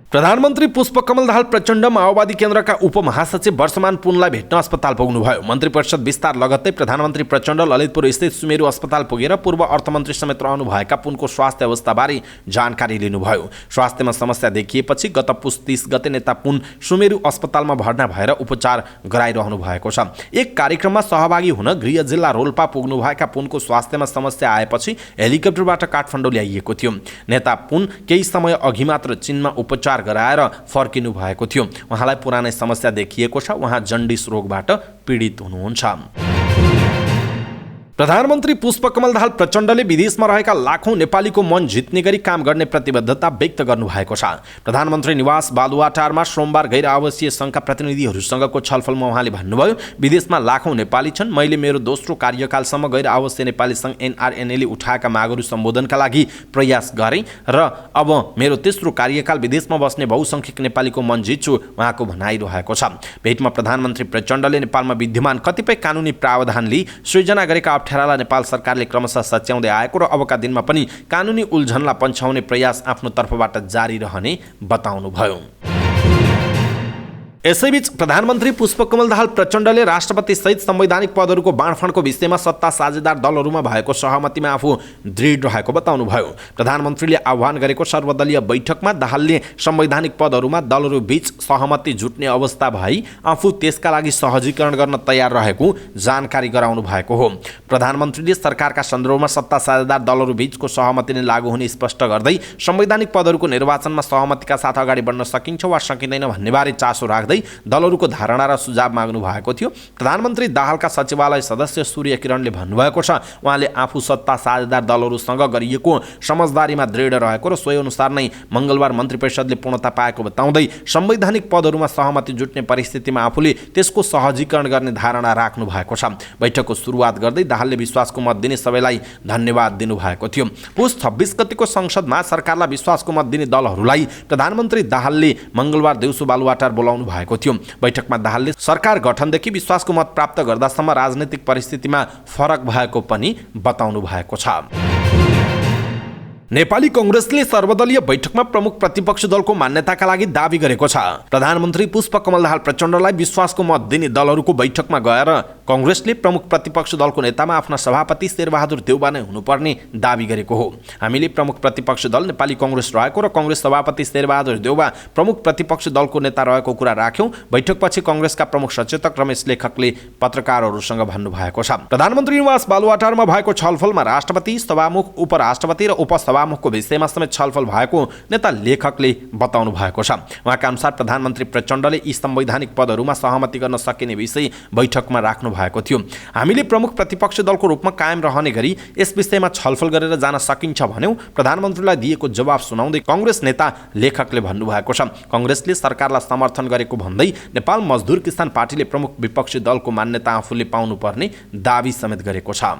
प्रधानमन्त्री पुष्पकमल दाहाल प्रचण्ड माओवादी केन्द्रका उपमहासचिव वर्षमान पुनलाई भेट्न अस्पताल पुग्नुभयो। मन्त्री परिषद विस्तार लगत्तै प्रधानमन्त्री प्रचण्ड ललितपुर स्थित सुमेरु अस्पताल पुगेर पूर्व अर्थमन्त्री समेत रहनुभएका पुनको स्वास्थ्य अवस्थाबारे जानकारी लिनुभयो। स्वास्थ्यमा समस्या देखिएपछि गत पुस 30 गते नेता पुन सुमेरु अस्पतालमा भर्ना भएर उपचार गराइरहनु भएको छ। एक कार्यक्रममा सहभागी हुन गृह जिल्ला रोल्पा पुग्नुभएका पुनको स्वास्थ्यमा समस्या आएपछि हेलिकप्टरबाट काठमाडौँ ल्याइएको थियो। नेता पुन केही समय अघि मात्र चीनमा उपचार गराएर फर्किनु भएको थियो। उहाँलाई पुरानै समस्या देखिएको छ। उहाँ जन्डिस रोगबाट पीडित हुनुहुन्छ। प्रधानमन्त्री पुष्पकमल दाहाल प्रचण्डले विदेशमा रहेका लाखौं नेपालीको मन जित्ने गरी काम गर्ने प्रतिबद्धता व्यक्त गर्नुभएको छ। प्रधानमन्त्री निवास बालुवाटारमा सोमबार गैर आवासीय सङ्घका प्रतिनिधिहरूसँगको छलफलमा उहाँले भन्नुभयो, विदेशमा लाखौं नेपाली छन्। मैले मेरो दोस्रो कार्यकालसम्म गैर आवासीय नेपाली सङ्घ NRNA ले उठाएका मागहरू सम्बोधनका लागि प्रयास गरेँ र अब मेरो तेस्रो कार्यकाल विदेशमा बस्ने बहुसङ्ख्यक नेपालीको मन जित्छु, उहाँको भनाइरहेको छ। भेटमा प्रधानमन्त्री प्रचण्डले नेपालमा विद्यमान कतिपय कानुनी प्रावधानले सृजना गरेका अप्ठ्यारालाई नेपाल सरकारले क्रमशः सच्याउँदै आएको र अबका दिनमा पनि कानुनी उल्झनलाई पन्छाउने प्रयास आफ्नो तर्फबाट जारी रहने बताउनुभयो। यसैबीच प्रधानमन्त्री पुष्पकमल दाहाल प्रचण्डले राष्ट्रपति सहित संवैधानिक पदहरूको बाँडफाँडको विषयमा सत्ता साझेदार दलहरूमा भएको सहमतिमा आफू दृढ रहेको बताउनुभयो। प्रधानमन्त्रीले आह्वान गरेको सर्वदलीय बैठकमा दाहालले संवैधानिक पदहरूमा दलहरू बीच सहमति जुट्ने अवस्था भई आफू त्यसका लागि सहजीकरण गर्न तयार रहेको जानकारी गराउनु भएको हो। प्रधानमन्त्रीले सरकारका सन्दर्भमा सत्ता साझेदार दलहरू बीचको सहमति नै लागू हुने स्पष्ट गर्दै संवैधानिक पदहरूको निर्वाचनमा सहमतिका साथ अगाडि बढ्न सकिन्छ वा सकिँदैन भन्नेबारे चासो राख्दै दलहरूको धारणा र सुझाव माग्नु भएको थियो। प्रधानमन्त्री दाहालका सचिवालय सदस्य सूर्य किरणले भन्नुभएको छ, उहाँले आफू सत्ता साझेदार दलहरूसँग गरिएको समझदारीमा दृढ रहेको र सोही अनुसार नै मङ्गलबार मन्त्री परिषदले पूर्णता पाएको बताउँदै संवैधानिक पदहरूमा सहमति जुट्ने परिस्थितिमा आफूले त्यसको सहजीकरण गर्ने धारणा राख्नु भएको छ। बैठकको सुरुवात गर्दै दाहालले विश्वासको मत दिने सबैलाई धन्यवाद दिनुभएको थियो। पुस 26 गतिको संसदमा सरकारलाई विश्वासको मत दिने दलहरूलाई प्रधानमन्त्री दाहालले मङ्गलबार दिउँसो बालुवाटार बोलाउनु भएको थियो। बैठकमा दाहालले सरकार गठनदेखि विश्वासको मत प्राप्त गर्दासम्म राजनैतिक परिस्थितिमा फरक भएको पनि बताउनु भएको छ। नेपाली कांग्रेसले सर्वदलीय बैठकमा प्रमुख प्रतिपक्ष दलको मान्यताका लागि दावी गरेको छ। प्रधानमन्त्री पुष्पकमल दाहाल प्रचण्डलाई विश्वासको मत दिने दलहरूको बैठकमा गएर कांग्रेसले प्रमुख प्रतिपक्ष दलको नेतामा आफ्ना सभापति शेरबहादुर देउबा नै हुनुपर्ने दावी गरेको हो। हामीले प्रमुख प्रतिपक्ष दल नेपाली कांग्रेस रहेको र कांग्रेस सभापति शेरबहादुर देउबा प्रमुख प्रतिपक्ष दलको नेता रहेको कुरा राख्यौं। बैठकपछि कांग्रेसका प्रमुख सचेतक रमेश लेखकले पत्रकारहरूसँग भन्नुभएको छ। प्रधानमन्त्री निवास बालुवाटारमा भएको छलफलमा राष्ट्रपति, सभामुख, उपराष्ट्रपति र उपसभामुखको विषयमा समेत छलफल भएको नेता लेखकले बताउनु भएको छ। उहाँका अनुसार प्रधानमन्त्री प्रचण्डले यी संवैधानिक पदहरूमा सहमति गर्न सकिने विषय बैठकमा राख्नु भएको थियो। हामीले प्रमुख प्रतिपक्ष दलको रूपमा कायम रहने गरी यस विषयमा छलफल गरेर जान सकिन्छ भन्यौं। प्रधानमन्त्रीलाई दिएको जवाफ सुनाउँदै कांग्रेस नेता लेखकले भन्नुभएको छ, कांग्रेसले सरकारलाई समर्थन गरेको भन्दै नेपाल मजदुर किसान पार्टीले प्रमुख विपक्षी दलको मान्यता आफूले पाउनुपर्ने दावी समेत गरेको छ।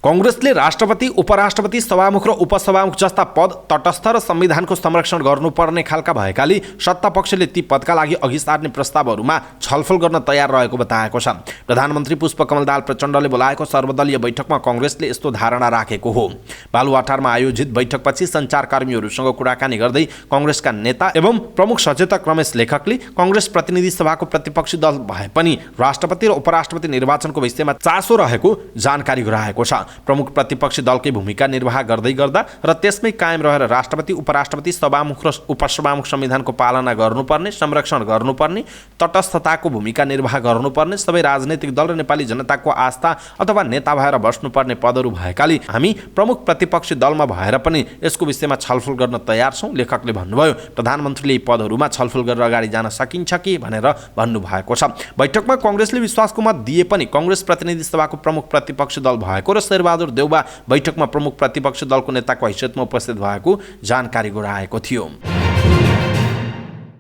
कांग्रेसले राष्ट्रपति, उपराष्ट्रपति, सभामुख र उपसभामुख जस्ता पद तटस्थ र संविधानको संरक्षण गर्नुपर्ने खालका भएकाले सत्तापक्षले ती पदका लागि अघि सार्ने प्रस्तावहरूमा छलफल गर्न तयार रहेको बताएको छ। प्रधानमन्त्री पुष्पकमल दाहाल प्रचण्डले बोलाएको सर्वदलीय बैठकमा कांग्रेसले यस्तो धारणा राखेको हो। बालुवाटारमा आयोजित बैठकपछि सञ्चारकर्मीहरूसँग कुराकानी गर्दै कांग्रेसका नेता एवं प्रमुख सचेतक रमेश लेखकले कांग्रेस प्रतिनिधि सभाको प्रतिपक्षी दल भए पनि राष्ट्रपति र उपराष्ट्रपति निर्वाचनको विषयमा चासो रहेको जानकारी गराएको छ। प्रमुख प्रतिपक्षी दलकै भूमिका निर्वाह गर्दै गर्दा र त्यसमै कायम रहेर राष्ट्रपति, उपराष्ट्रपति, सभामुख र उपसभामुख संविधानको पालना गर्नुपर्ने, संरक्षण गर्नुपर्ने, तटस्थताको भूमिका निर्वाह गर्नुपर्ने, सबै राजनैतिक दल र नेपाली जनताको आस्था अथवा नेता भएर बस्नुपर्ने पदहरू भएकाले हामी प्रमुख प्रतिपक्षी दलमा भएर पनि यसको विषयमा छलफल गर्न तयार छौं। लेखकले भन्नुभयो, प्रधानमन्त्रीले यी पदहरूमा छलफल गरेर अगाडि जान सकिन्छ कि भनेर भन्नुभएको छ। बैठकमा कांग्रेसले विश्वासको मत दिए पनि कांग्रेस प्रतिनिधि सभाको प्रमुख प्रतिपक्षी दल भएको र शेरबहादुर देउबा बैठकमा प्रमुख प्रतिपक्ष दलको नेताको हैसियतमा उपस्थित भएको जानकारी गराएको थियो।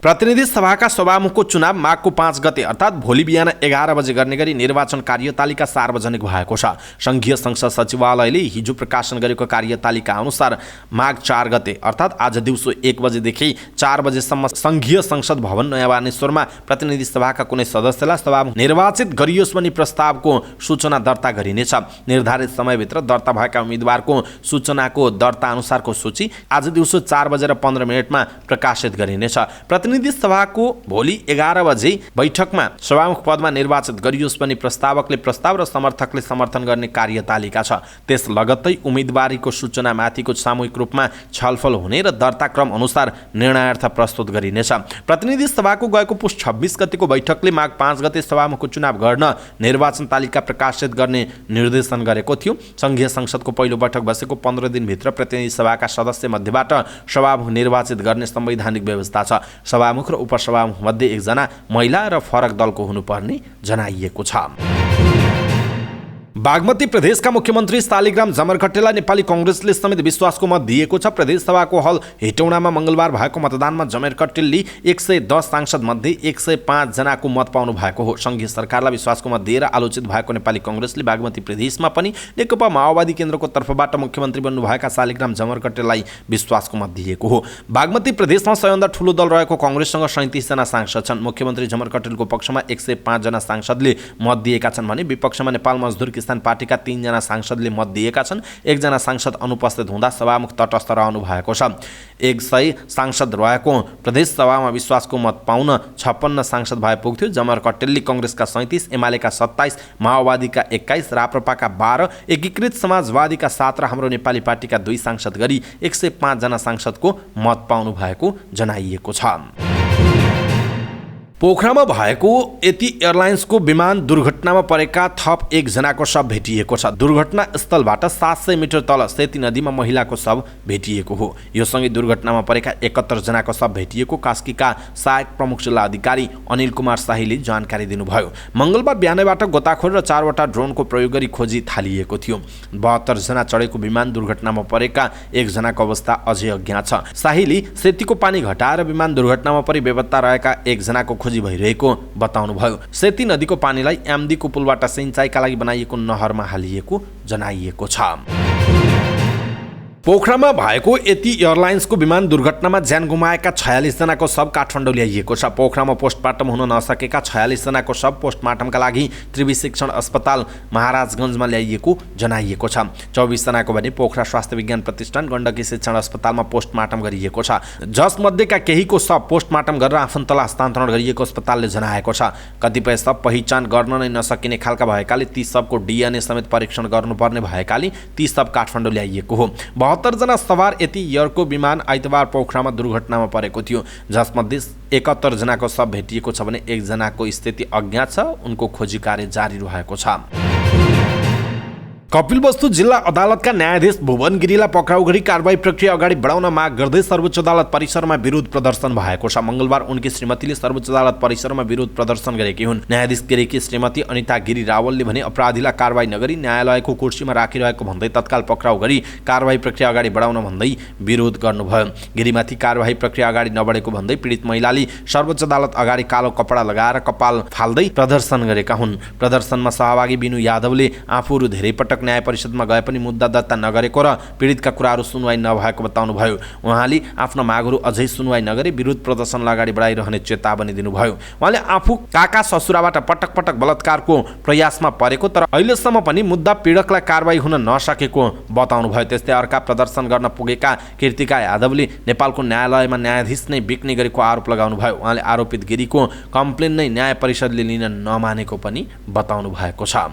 प्रतिनिधि सभाका सभामुखको चुनाव माघको 5 गते अर्थात् भोलि बिहान 11 बजे गर्ने गरी निर्वाचन कार्यतालिका सार्वजनिक भएको छ। संघीय संसद सचिवालयले हिजो प्रकाशन गरेको कार्यतालिका अनुसार माघ 4 गते अर्थात् आज दिउँसो 1 बजेदेखि 4 बजेसम्म संघीय संसद भवन नयाँ बानेश्वरमा प्रतिनिधि सभाका कुनै सदस्यलाई सभामुख निर्वाचित गरियोस् भनी प्रस्तावको सूचना दर्ता गरिनेछ। निर्धारित समयभित्र दर्ता भएका उम्मेदवारको सूचनाको दर्ता अनुसारको सूची आज दिउँसो 4:15 प्रकाशित गरिनेछ। प्रतिनिधि सभाको भोलि 11 बजे बैठकमा सभामुख पदमा निर्वाचित गरियोस् भनी प्रस्तावकले प्रस्ताव र समर्थकले समर्थन गर्ने कार्यतालिका छ। त्यस लगत्तै उम्मेदवारीको सूचनामाथिको सामूहिक रूपमा छलफल हुने र दर्ता क्रम अनुसार निर्णयार्थ प्रस्तुत गरिनेछ। प्रतिनिधि सभाको गएको पुस 26 गतेको बैठकले माघ 5 गते सभामुखको चुनाव गर्न निर्वाचन तालिका प्रकाशित गर्ने निर्देशन गरेको थियो। संघीय संसदको पहिलो बैठक बसेको 15 दिनभित्र प्रतिनिधि सभाका सदस्य मध्येबाट सभामुख निर्वाचित गर्ने संवैधानिक व्यवस्था छ। सभामुख र उपसभामुख मध्ये एकजना महिला र फरक दलको हुनुपर्ने जनाइएको छ। बागमती प्रदेशका मुख्यमन्त्री शालिग्राम जमरखट्टेलाई नेपाली कांग्रेसले समेत विश्वासको मत दिएको छ। प्रदेश सभाको हल हेटौडामा मंगलबार भएको मतदानमा जमरखट्टेले 110 सांसद मध्ये 105 जनाको मत पाउनु भएको हो। संघीय सरकारलाई विश्वासको मत दिएर आलोचित भएको नेपाली कांग्रेसले बागमती प्रदेशमा पनि नेकपा माओवादी केन्द्रको तर्फबाट मुख्यमन्त्री बन्नुभएका शालिग्राम जमरखट्टेलाई विश्वासको मत दिएको हो। बागमती प्रदेशमा सबैभन्दा ठूलो दल रहेको कांग्रेससँग 37 जना सांसद छन्। मुख्यमन्त्री जमरखट्टेलको पक्षमा 105 जना सांसदले मत दिएका छन् भने विपक्षमा नेपाल मजदुर किसान पार्टीका 3 जना सांसदले मत दिएका छन्। 1 जना सांसद अनुपस्थित हुँदा सभामुख तटस्थ रहनु भएको छ। 100 सांसद रहेको प्रदेश सभामा विश्वासको मत पाउन 56 सांसद भए पुग्थ्यो। जमरखट्टेलले कांग्रेसका 37, एमालेका 27, माओवादीका 21, राप्रपाका 12, एकीकृत समाजवादीका 7 र हाम्रो नेपाली पार्टीका 2 सांसद गरी 105 जना सांसदको मत पाउनु भएको जनाइएको छ। पोखरामा भएको यति एयरलाइन्सको विमान दुर्घटनामा परेका थप 1 जनाको शव भेटिएको छ। दुर्घटना स्थलबाट 700 मिटर तल सेती नदीमा महिलाको शव भेटिएको हो। यो सँगै दुर्घटनामा परेका 71 जनाको शव भेटिएको कास्कीका सहायक प्रमुख जिल्ला अधिकारी अनिल कुमार शाहीले जानकारी दिनुभयो। मंगलबार बिहानैबाट गोताखोर र 4 वटा ड्रोनको प्रयोग गरी खोजी थालिएको थियो। 72 जना चढेको विमान दुर्घटनामा परेका 1 जनाको अवस्था अझै अज्ञात छ। शाहीले सेतीको पानी घटाएर विमान दुर्घटनामा परि बेपत्ता रहेका 1 जनाको खोजी भइरहेको बताउनुभयो। सेती नदीको पानीलाई एमडीको पुलबाट सिंचाइका लागि बनाइएको नहरमा हालिएको जनाइएको छ। पोखरामा भएको यति एयरलाइन्सको विमान दुर्घटनामा ज्यान गुमाएका 46 जनाको शव काठमाडौँ ल्याइएको छ। पोखरामा पोस्टमार्टम हुन नसकेका 46 जनाको शव पोस्टमार्टमका लागि त्रिवी शिक्षण अस्पताल महाराजगञ्जमा ल्याइएको जनाइएको छ। 24 जनाको भने पोखरा स्वास्थ्य विज्ञान प्रतिष्ठान गण्डकी शिक्षण अस्पतालमा पोस्टमार्टम गरिएको छ। जसमध्येका केहीको शव पोस्टमार्टम गरेर आफन्तलाई हस्तान्तरण गरिएको अस्पतालले जनाएको छ। कतिपय शव पहिचान गर्न नै नसकिने खालका भएकाले ती शवको DNA समेत परीक्षण गर्नुपर्ने भएकाले ती शव काठमाडौँ ल्याइएको हो। 72 जना सवार यति एयरको विमान आइतबार पोखरामा दुर्घटनामा परेको थियो। जसमध्ये 71 जनाको शव भेटिएको छ भने 1 जनाको स्थिति अज्ञात छ। उनको खोजी कार्य जारी रहेको छ। कपिलवस्तु जिल्ला अदालतका न्यायाधीश भुवन गिरीलाई पक्राउ गरी कारबाही प्रक्रिया अगाडि बढाउन माग गर्दै सर्वोच्च अदालत परिसरमा विरोध प्रदर्शन भएको छ। मंगलबार उनकी श्रीमतीले सर्वोच्च अदालत परिसरमा विरोध प्रदर्शन गरेकी हुन्। न्यायाधीश गिरीकी श्रीमती अनिता गिरी रावलले भने अपराधीलाई कारबाही नगरी न्यायालयको कुर्सीमा राखिरहेको भन्दै तत्काल पक्राउ गरी कारबाही प्रक्रिया अगाडि बढाउन भन्दै विरोध गर्नुभयो। गिरीमाथि कारबाही प्रक्रिया अगाडि नबढेको भन्दै पीडित महिलाले सर्वोच्च अदालत अगाडि कालो कपडा लगाएर कपाल फाल्दै प्रदर्शन गरेका हुन्। प्रदर्शनमा सहभागी बिनु यादवले आफूहरू धेरै पटक न्याय परिषदमा गए पनि मुद्दा दर्ता नगरेको र पीडितका कुराहरू सुनवाई नभएको बताउनुभयो। उहाँले आफ्ना मागहरू अझै सुनवाई नगरी विरोध प्रदर्शनलाई अगाडि बढाइरहने चेतावनी दिनुभयो। उहाँले आफू काका ससुराबाट पटक पटक बलात्कारको प्रयासमा परेको तर अहिलेसम्म पनि मुद्दा पीडकलाई कारबाही हुन नसकेको बताउनुभयो। त्यस्तै अर्का प्रदर्शन गर्न पुगेका कृतिका यादवले नेपालको न्यायालयमा न्यायाधीश नै बिक्ने गरेको आरोप लगाउनुभयो। उहाँले आरोपित गिरीको कम्प्लेन नै न्याय परिषदले लिन नमानेको पनि बताउनु भएको छ।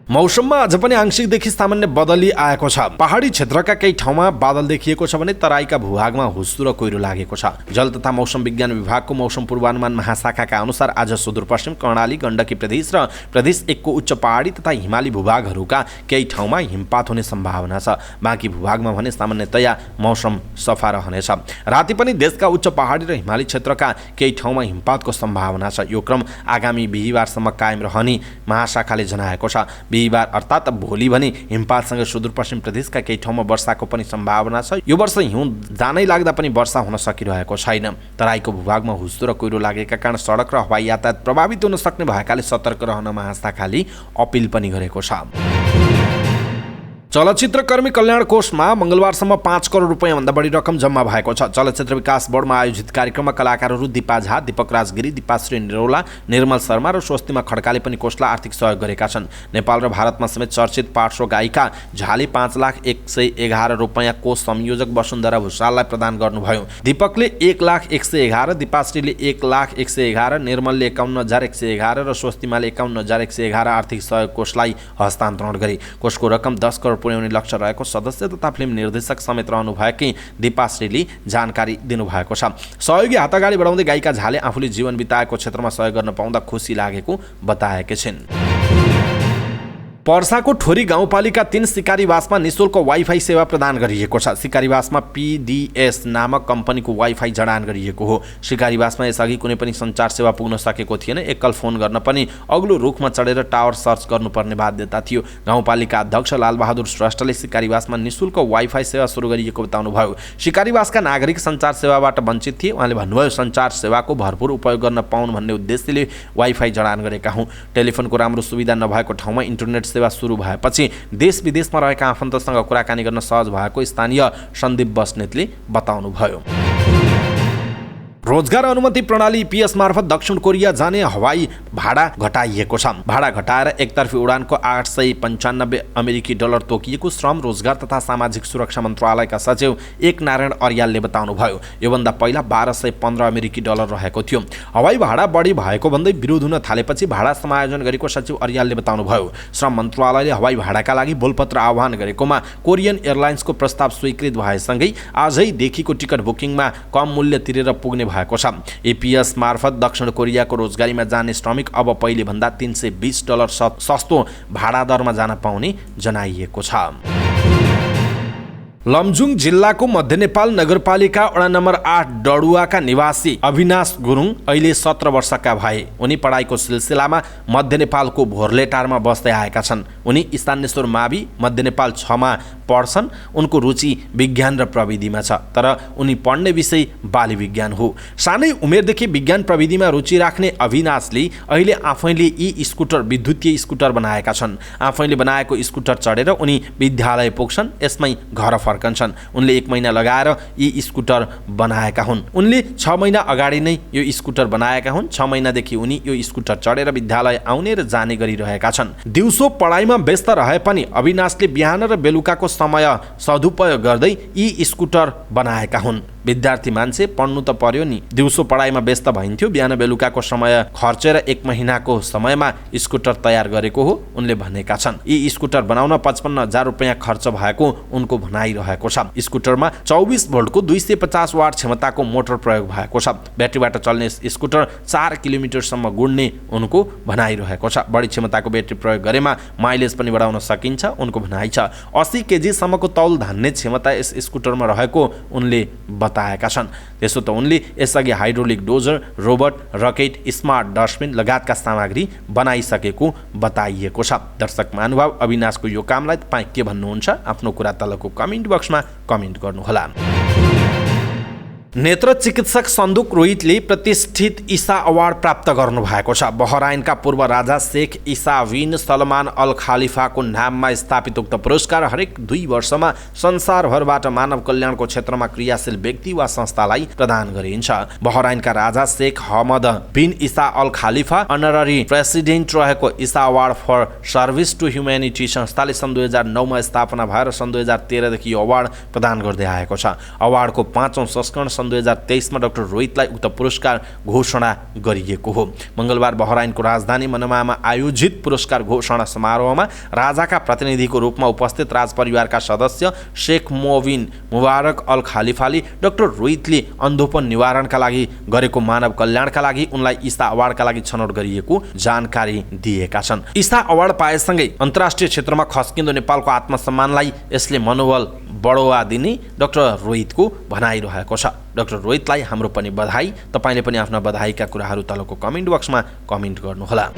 मौसममा आज पनि आंशिकदेखि सामान्य बदली आएको छ। पहाडी क्षेत्रका केही ठाउँमा बादल देखिएको छ भने तराईका भूभागमा हुस्सु र कोइरो लागेको छ। जल तथा मौसम विज्ञान विभागको मौसम पूर्वानुमान महाशाखाका अनुसार आज सुदूरपश्चिम कर्णाली गण्डकी प्रदेश र प्रदेश 1 को उच्च पहाडी तथा हिमाली भूभागहरूका केही ठाउँमा हिमपात हुने सम्भावना छ। बाँकी भूभागमा भने सामान्यतया मौसम सफा रहनेछ। राति पनि देशका उच्च पहाडी र हिमाली क्षेत्रका केही ठाउँमा हिमपातको सम्भावना छ। यो क्रम आगामी बिहिबारसम्म कायम रहने महाशाखाले जनाएको छ। बिहिबार अर्थात् भोलि भने हिमपातसँग सुदूरपश्चिम प्रदेशका केही ठाउँमा वर्षाको पनि सम्भावना छ। यो वर्ष हिउँ जानै लाग्दा पनि वर्षा हुन सकिरहेको छैन। तराईको भूभागमा हुस्सु र कोइरो लागेका कारण सडक र हवाई यातायात प्रभावित हुन सक्ने भएकाले सतर्क रहन महाशाखाले अपिल पनि गरेको छ। चलचित्रकर्मी कल्याण कोषमा मंगलबारसम्म 5 करोड रुपैयाँभन्दा बढी रकम जम्मा भएको छ। चलचित्र विकास बोर्डमा आयोजित कार्यक्रममा कलाकारहरू दीपा झा, दीपक राजगिरी, दीपाश्री निरौला, निर्मल शर्मा र स्वस्तिमा खड्काले पनि कोषलाई आर्थिक सहयोग गरेका छन्। नेपाल र भारतमा समेत चर्चित पार्श्व गायिका झाले 5,111,000 रुपैयाँ कोष संयोजक वसुन्धरा भुषाललाई प्रदान गर्नुभयो। दीपकले 1,01,11, दीपाश्रीले 1,01,11, निर्मलले 51,111 र स्वस्तिमाले 51,111 आर्थिक सहयोग कोषलाई हस्तान्तरण गरे। कोषको रकम 10 करोड पुर्याउने लक्ष्य रहेको सदस्य तथा फिल्म निर्देशक समेत रहनुभएकी दीपाश्रीले जानकारी दिनुभएको छ। सहयोगी हात अगाडि बढाउँदै गायिका झाले आफूले जीवन बिताएको क्षेत्रमा सहयोग गर्न पाउँदा खुसी लागेको बताएकी छिन्। पर्साको ठोरी गाउँपालिका 3 सिकारीवासमा निशुल्क वाइफाई सेवा प्रदान गरिएको छ। सिकारीवासमा PDS नामक कम्पनीको वाइफाई जडान गरिएको हो। सिकारीवासमा यसअघि कुनै पनि सञ्चार सेवा पुग्न सकेको थिएन। एकल फोन गर्न पनि अग्लो रुखमा चढेर टावर सर्च गर्नुपर्ने बाध्यता थियो। गाउँपालिका अध्यक्ष लालबहादुर श्रेष्ठले सिकारीवासमा निशुल्क वाइफाई सेवा सुरु गरिएको बताउनुभयो। सिकारीवासका नागरिक सञ्चार सेवाबाट वञ्चित थिए। उहाँले भन्नुभयो, सञ्चार सेवाको भरपूर उपयोग गर्न पाउन् भन्ने उद्देश्यले वाइफाई जडान गरेका हौँ। टेलिफोनको राम्रो सुविधा नभएको ठाउँमा इन्टरनेट सेवा सुरु भएपछि देश विदेशमा रहेका आफन्तसँग कुराकानी गर्न सहज भएको स्थानीय सन्दीप बस्नेतले बताउनुभयो। रोजगार अनुमति प्रणाली EPS मार्फत दक्षिण कोरिया जाने हवाई भाडा घटाइएको छ। भाडा घटाएर एकतर्फी उडानको $895 अमेरिकी तोकिएको श्रम, रोजगार तथा सामाजिक सुरक्षा मन्त्रालयका सचिव एक नारायण अर्यालले बताउनुभयो। योभन्दा पहिला $1215 अमेरिकी रहेको थियो। हवाई भाडा बढी भएको भन्दै विरोध हुन थालेपछि भाडा समायोजन गरेको सचिव अर्यालले बताउनुभयो। श्रम मन्त्रालयले हवाई भाडाका लागि बोलपत्र आह्वान गरेकोमा कोरियन एयरलाइन्सको प्रस्ताव स्वीकृत भएसँगै आजैदेखिको टिकट बुकिङमा कम मूल्य तिरेर पुग्ने भएको छ। EPS मार्फत दक्षिण कोरियाको रोजगारीमा जाने श्रमिक अब पहिले भन्दा $320 सस्तो भाडा दरमा जान पाउने जनाइएको छ। लमजुङ जिल्लाको मध्य नेपाल नगरपालिका वडा नम्बर 8 डडुवाका निवासी अविनाश गुरुङ अहिले 17 वर्षका भए। उनी पढाइको सिलसिलामा मध्य नेपालको भोर्लेटारमा बस्दै आएका छन्। उनी स्थानेश्वर मावि मध्य नेपाल 6 मा पढ्छन्। उनको रुचि विज्ञान र प्रविधिमा छ, तर उनी पढ्ने विषय बाली विज्ञान हो। सानै उमेरदेखि विज्ञान प्रविधिमा रुचि राख्ने अविनाशले अहिले आफैले स्कुटर विद्युतीय स्कुटर बनाएका छन्। आफैले बनाएको स्कुटर चढेर उनी विद्यालय पुग्छन्, यसमै घर फर्कन्छन्। उनले 1 महिना लगाएर स्कुटर बनाएका हुन्। उनले 6 महिना अगाडि नै यो स्कुटर बनाएका हुन्। 6 महिनादेखि उनी यो स्कुटर चढेर विद्यालय आउने र जाने गरिरहेका छन्। दिउँसो पढाइमा व्यस्त रहे पनि अविनाशले बिहान र बेलुकाको समय सदुपयोग गर्दै स्कुटर बनाएका हुन्। विद्यार्थी मान्छे पढ्नु त पर्यो नि, दिउँसो पढाइमा व्यस्त भइन्थ्यो, बिहान बेलुकाको समय खर्चेर 1 महिनाको समयमा स्कुटर तयार गरेको हो उनले भनेका छन्। स्कुटर बनाउन 55,000 रुपैयाँ खर्च भएको उनको भनाइरहेको छ। स्कुटरमा 24 भोल्टको 250 वाट क्षमताको मोटर प्रयोग भएको छ। ब्याट्रीबाट चल्ने स्कुटर 4 किलोमिटरसम्म गुड्ने उनको भनाइरहेको छ। बढी क्षमताको ब्याट्री प्रयोग गरेमा माइलेज पनि बढाउन सकिन्छ उनको भनाइ छ। 80 केजी सम्मको तौल धान्ने क्षमता यस स्कुटरमा रहेको उनले बताएका छन्। त्यसो त उनले यसअघि hydraulic dozer, robot, rocket, smart dustbin लगायतका सामग्री बनाइसकेको बताइएको छ। दर्शक महानुभाव, अविनाशको यो कामलाई तपाईँ के भन्नुहुन्छ? आफ्नो कुरा तलको कमेन्ट बक्समा कमेन्ट गर्नुहोला। नेत्र चिकित्सक सन्दुक रोहितले प्रतिष्ठित ईसा अवार्ड प्राप्त गर्नुभएको छ। बहराइनका पूर्व राजा शेख ईसा बिन सलमान अल खालिफाको नाममा स्थापित उक्त पुरस्कार हरेक 2 वर्षमा संसारभरबाट मानव कल्याणको क्षेत्रमा क्रियाशील व्यक्ति वा संस्थालाई प्रदान गरिन्छ। बहराइनका राजा Sheikh Hamad bin Isa Al Khalifa honorary president रहेको Isa award for service to humanity संस्थाले सन् 2009 मा स्थापना भएर सन् 2013 देखि यो अवार्ड प्रदान गर्दै आएको छ। अवार्डको 5औं संस्करण 2023 मा डाक्टर रोहितलाई उक्त पुरस्कार घोषणा गरिएको हो। मंगलबार बहराइनको राजधानी मनामामा आयोजित पुरस्कार घोषणा समारोहमा राजाका प्रतिनिधिको रूपमा उपस्थित राजपरिवारका सदस्य शेख मोबिन मुबारक अल खालिफाले डाक्टर रोहितले अन्धोपन निवारणका लागि गरेको मानव कल्याणका लागि उनलाई ईसा अवार्डका लागि छनौट गरिएको जानकारी दिएका छन्। ईसा अवार्ड पाएसँगै अन्तर्राष्ट्रिय क्षेत्रमा खस्किँदो नेपालको आत्मसम्मानलाई यसले मनोबल बढावा दिने डाक्टर रोहितको भनाइरहेको छ। डाक्टर रोहितलाई हाम्रो पनि बधाई। तपाईले पनि आफ्ना बधाईका कुराहरू तलको कमेन्ट बक्समा कमेन्ट गर्नुहोला।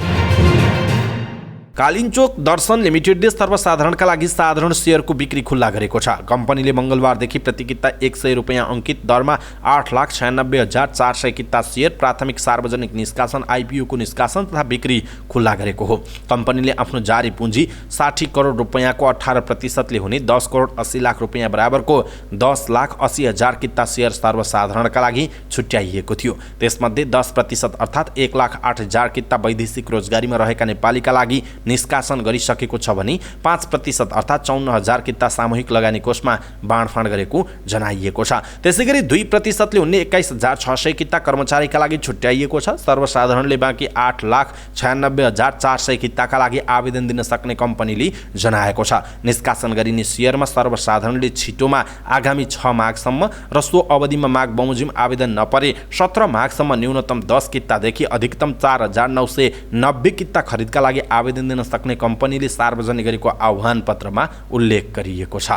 कालिन्चोक दर्शन लिमिटेडले सर्वसाधारणका लागि साधारण सेयरको बिक्री खुल्ला गरेको छ। कम्पनीले मंगलबारदेखि प्रति किता 100 रुपैयाँ अंकित दरमा 8,96,400 किता सेयर प्राथमिक सार्वजनिक निष्कासन IPO को निष्कासन तथा बिक्री खुल्ला गरेको हो। कम्पनीले आफ्नो जारी पुँजी 60 करोड रुपैयाँको 18% ले हुने 10 करोड 80 लाख रुपैयाँ बराबरको 10,80,000 किता सेयर सर्वसाधारणका लागि छुट्याइएको थियो। त्यसमध्ये 10% अर्थात् 1,08,000 किता वैदेशिक रोजगारीमा रहेका नेपालीका लागि निष्कासन गरिसकेको छ भने 5% अर्थात् 54,000 किता सामूहिक लगानी कोषमा बाँडफाँड गरेको जनाइएको छ। त्यसैगरी 2% ले हुने 21,600 किता कर्मचारीका लागि छुट्याइएको छ। सर्वसाधारणले बाँकी 8,96,400 किताका लागि आवेदन दिन सक्ने कम्पनीले जनाएको छ। निष्कासन गरिने सेयरमा सर्वसाधारणले छिटोमा आगामी 6 माघसम्म र सो अवधिमा माग बमोजिम आवेदन नपरे 17 माघसम्म न्यूनतम 10 कितादेखि अधिकतम 4,990 किता खरिदका लागि आवेदन दिन दिन सक्ने कम्पनीले सार्वजनिक गरेको आह्वान पत्रमा उल्लेख गरिएको छ।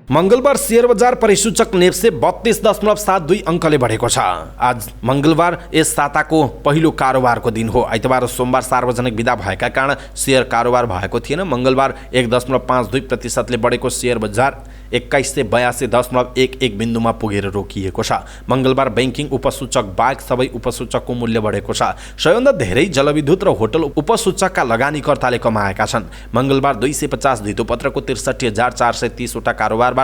मंगलबार शेयर बजार परिसूचक नेप्से 32.72 अङ्कले बढेको छ। आज मंगलबार यस साताको पहिलो कारोबारको दिन हो। आइतबार र सोमबार सार्वजनिक बिदा भएका कारण शेयर कारोबार भएको थिएन। मंगलबार 1.52% बढेको शेयर बजार 2182.11 बिन्दुमा पुगेर रोकिएको छ। मंगलबार बैंकिङ उपसूचक बाहेक सबै उपसूचकको मूल्य बढेको छ। सबैभन्दा धेरै जलविद्युत र होटल उपसूचकका लगानीकर्ताले कमाएका छन्। मंगलबार 250 धितोपत्रको 63,430 वटा कारोबारबाट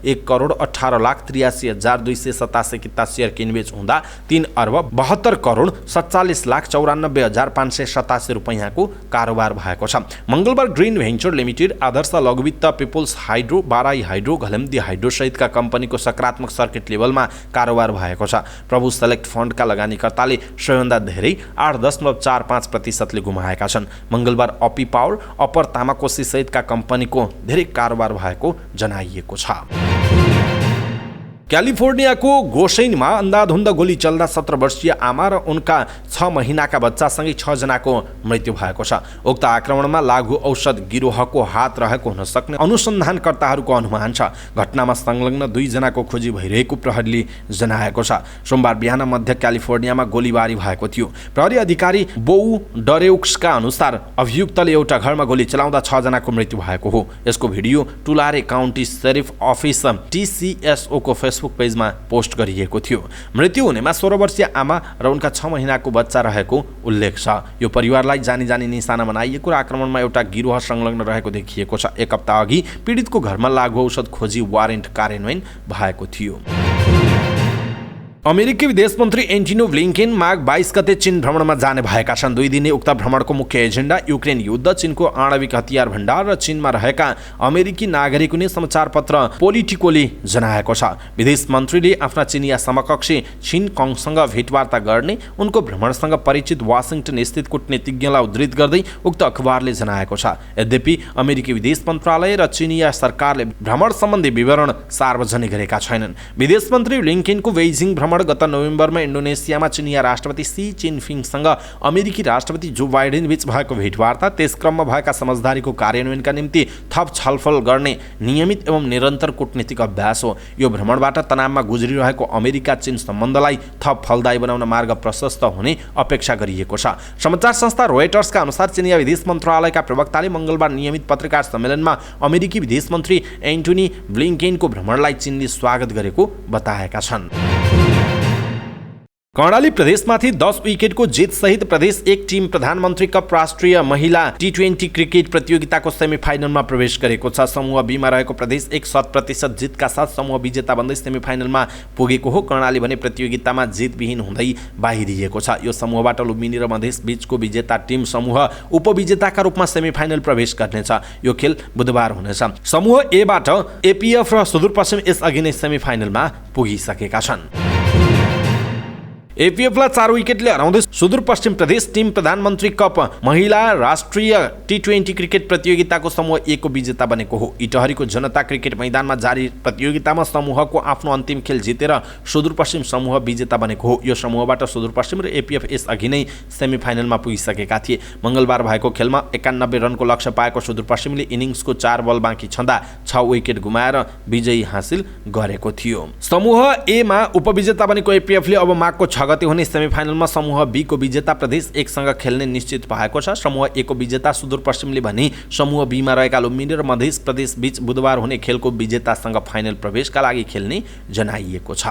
1,18,83,287 किता शेयर किनबेच हुँदा 3,72,47,94,587 रुपैयाँको कारोबार भएको छ। मंगलबार ग्रीन भेन्चर लिमिटेड, आदर्श लघुवित्त, पिपुल्स हाइड्रो, बाराई हाइड्रो, घलम्दी हाइड्रो सहितका कम्पनीको सकारात्मक सर्किट लेभलमा कारोबार भएको छ। प्रभु सेलेक्ट फन्डका लगानीकर्ताले सबैभन्दा धेरै 8.45% गुमाएका छन्। मंगलबार अपी पावर, अपर तामाकोसी सहितका कम्पनीको धेरै कारोबार भएको जनाइएको छ। क्यालिफोर्नियाको गोसैनमा अन्धाधुन्द गोली चल्दा 17 वर्षीय आमा र उनका 6 महिनाका बच्चासँगै 6 जनाको मृत्यु भएको छ। उक्त आक्रमणमा लागु औषध गिरोहको हात रहेको हुन सक्ने अनुसन्धानकर्ताहरूको अनुमान छ। घटनामा संलग्न 2 जनाको खोजी भइरहेको प्रहरीले जनाएको छ। सोमबार बिहान मध्य क्यालिफोर्नियामा गोलीबारी भएको थियो। प्रहरी अधिकारी बोउ डरेउक्सका अनुसार अभियुक्तले एउटा घरमा गोली चलाउँदा 6 जनाको मृत्यु भएको हो। यसको video Tulare county sheriff office TCSO को फेसबुक पेजमा पोस्ट गरिएको थियो। मृत्यु हुनेमा 16 वर्षीय आमा र उनका 6 महिनाको बच्चा रहेको उल्लेख छ। यो परिवारलाई जानी जानी निशाना बनाइएको र आक्रमणमा एउटा गिरोह संलग्न रहेको देखिएको छ। एक हप्ता अघि पीडितको घरमा लागु औषध खोजी वारेन्ट कार्यान्वयन भएको थियो। अमेरिकी विदेश मन्त्री एन्टोनी ब्लिङ्केन माघ 22 गते चीन भ्रमणमा जाने भएका छन्। 2 दिने उक्त भ्रमणको मुख्य एजेन्डा युक्रेन युद्ध, चीनको आणविक हतियार भण्डार र चीनमा रहेका अमेरिकी नागरिक हुने समाचारपत्र पोलिटिकोले जनाएको छ। विदेश मन्त्रीले आफ्ना चिनिया समकक्षी छिन कङसँग भेटवार्ता गर्ने उनको भ्रमणसँग परिचित वाशिंटन स्थित कूटनीतिज्ञलाई उद्धृत गर्दै उक्त अखबारले जनाएको छ। यद्यपि अमेरिकी विदेश मन्त्रालय र चिनिया सरकारले भ्रमण सम्बन्धी विवरण सार्वजनिक गरेका छैनन्। विदेश मन्त्री ब्लिङ्केनको बेइजिङ भ्रमण गत नोभेम्बरमा इन्डोनेसियामा चिनिया राष्ट्रपति सी जिनपिङसँग अमेरिकी राष्ट्रपति जो बाइडेन बीच भएको भेटवार्ता, त्यस क्रममा भएका समझदारीको कार्यान्वयनका निम्ति थप छलफल गर्ने नियमित एवं निरन्तर कूटनीतिक अभ्यास हो। यो भ्रमणबाट तनावमा गुज्रिरहेको अमेरिका चीन सम्बन्धलाई थप फलदायी बनाउन मार्ग प्रशस्त हुने अपेक्षा गरिएको छ। समाचार संस्था रोयटर्सका अनुसार चिनिया विदेश मन्त्रालयका प्रवक्ताले मंगलबार नियमित पत्रकार सम्मेलनमा अमेरिकी विदेश मन्त्री एन्टोनी ब्लिङ्केनको भ्रमणलाई चीनले स्वागत गरेको बताएका छन्। कर्णाली प्रदेशमाथि 10 विकेटको जितसहित प्रदेश 1 टिम प्रधानमन्त्री कप राष्ट्रिय महिला T20 क्रिकेट प्रतियोगिताको सेमिफाइनलमा प्रवेश गरेको छ। समूह बी मा रहेको प्रदेश 100% जितका साथ समूह विजेता बन्दै सेमिफाइनलमा पुगेको हो। कर्णाली भने प्रतियोगितामा जितविहीन हुँदै बाहिरिएको छ। यो समूहबाट लुम्बिनी र मधेस बीचको विजेता टिम समूह उपविजेताका रूपमा सेमिफाइनल प्रवेश गर्नेछ। यो खेल बुधबार हुनेछ। समूह ए बाट APF र सुदूरपश्चिम यसअघि नै सेमिफाइनलमा पुगिसकेका छन्। APFलाई 4 विकेटले हराउँदै सुदूरपश्चिम प्रदेश टिम प्रधानमन्त्री कप महिला राष्ट्रिय T20 क्रिकेट प्रतियोगिताको समूह A को विजेता बनेको हो। इटहरीको जनता क्रिकेट मैदानमा जारी प्रतियोगितामा समूहको आफ्नो अन्तिम खेल जितेर सुदूरपश्चिम समूह विजेता बनेको हो। यो समूहबाट सुदूरपश्चिम र APF यसअघि नै सेमिफाइनलमा पुगिसकेका थिए। मंगलबार भएको खेलमा 91 रनको लक्ष्य पाएको सुदूरपश्चिमले इनिङ्सको 4 बल बाँकी छँदा 6 विकेट गुमाएर विजयी हासिल गरेको थियो। समूह A मा उपविजेता बनेको APFले अब माघको 6 गते हुने सेमिफाइनलमा समूह बी को विजेता प्रदेश 1 सँग खेल्ने निश्चित भएको छ। समूह ए को विजेता सुदूरपश्चिमले भने समूह बी मा रहेका लुम्बिनी र मध्य प्रदेश बीच बुधबार हुने खेलको विजेतासँग फाइनल प्रवेशका लागि खेल्ने जनाइएको छ।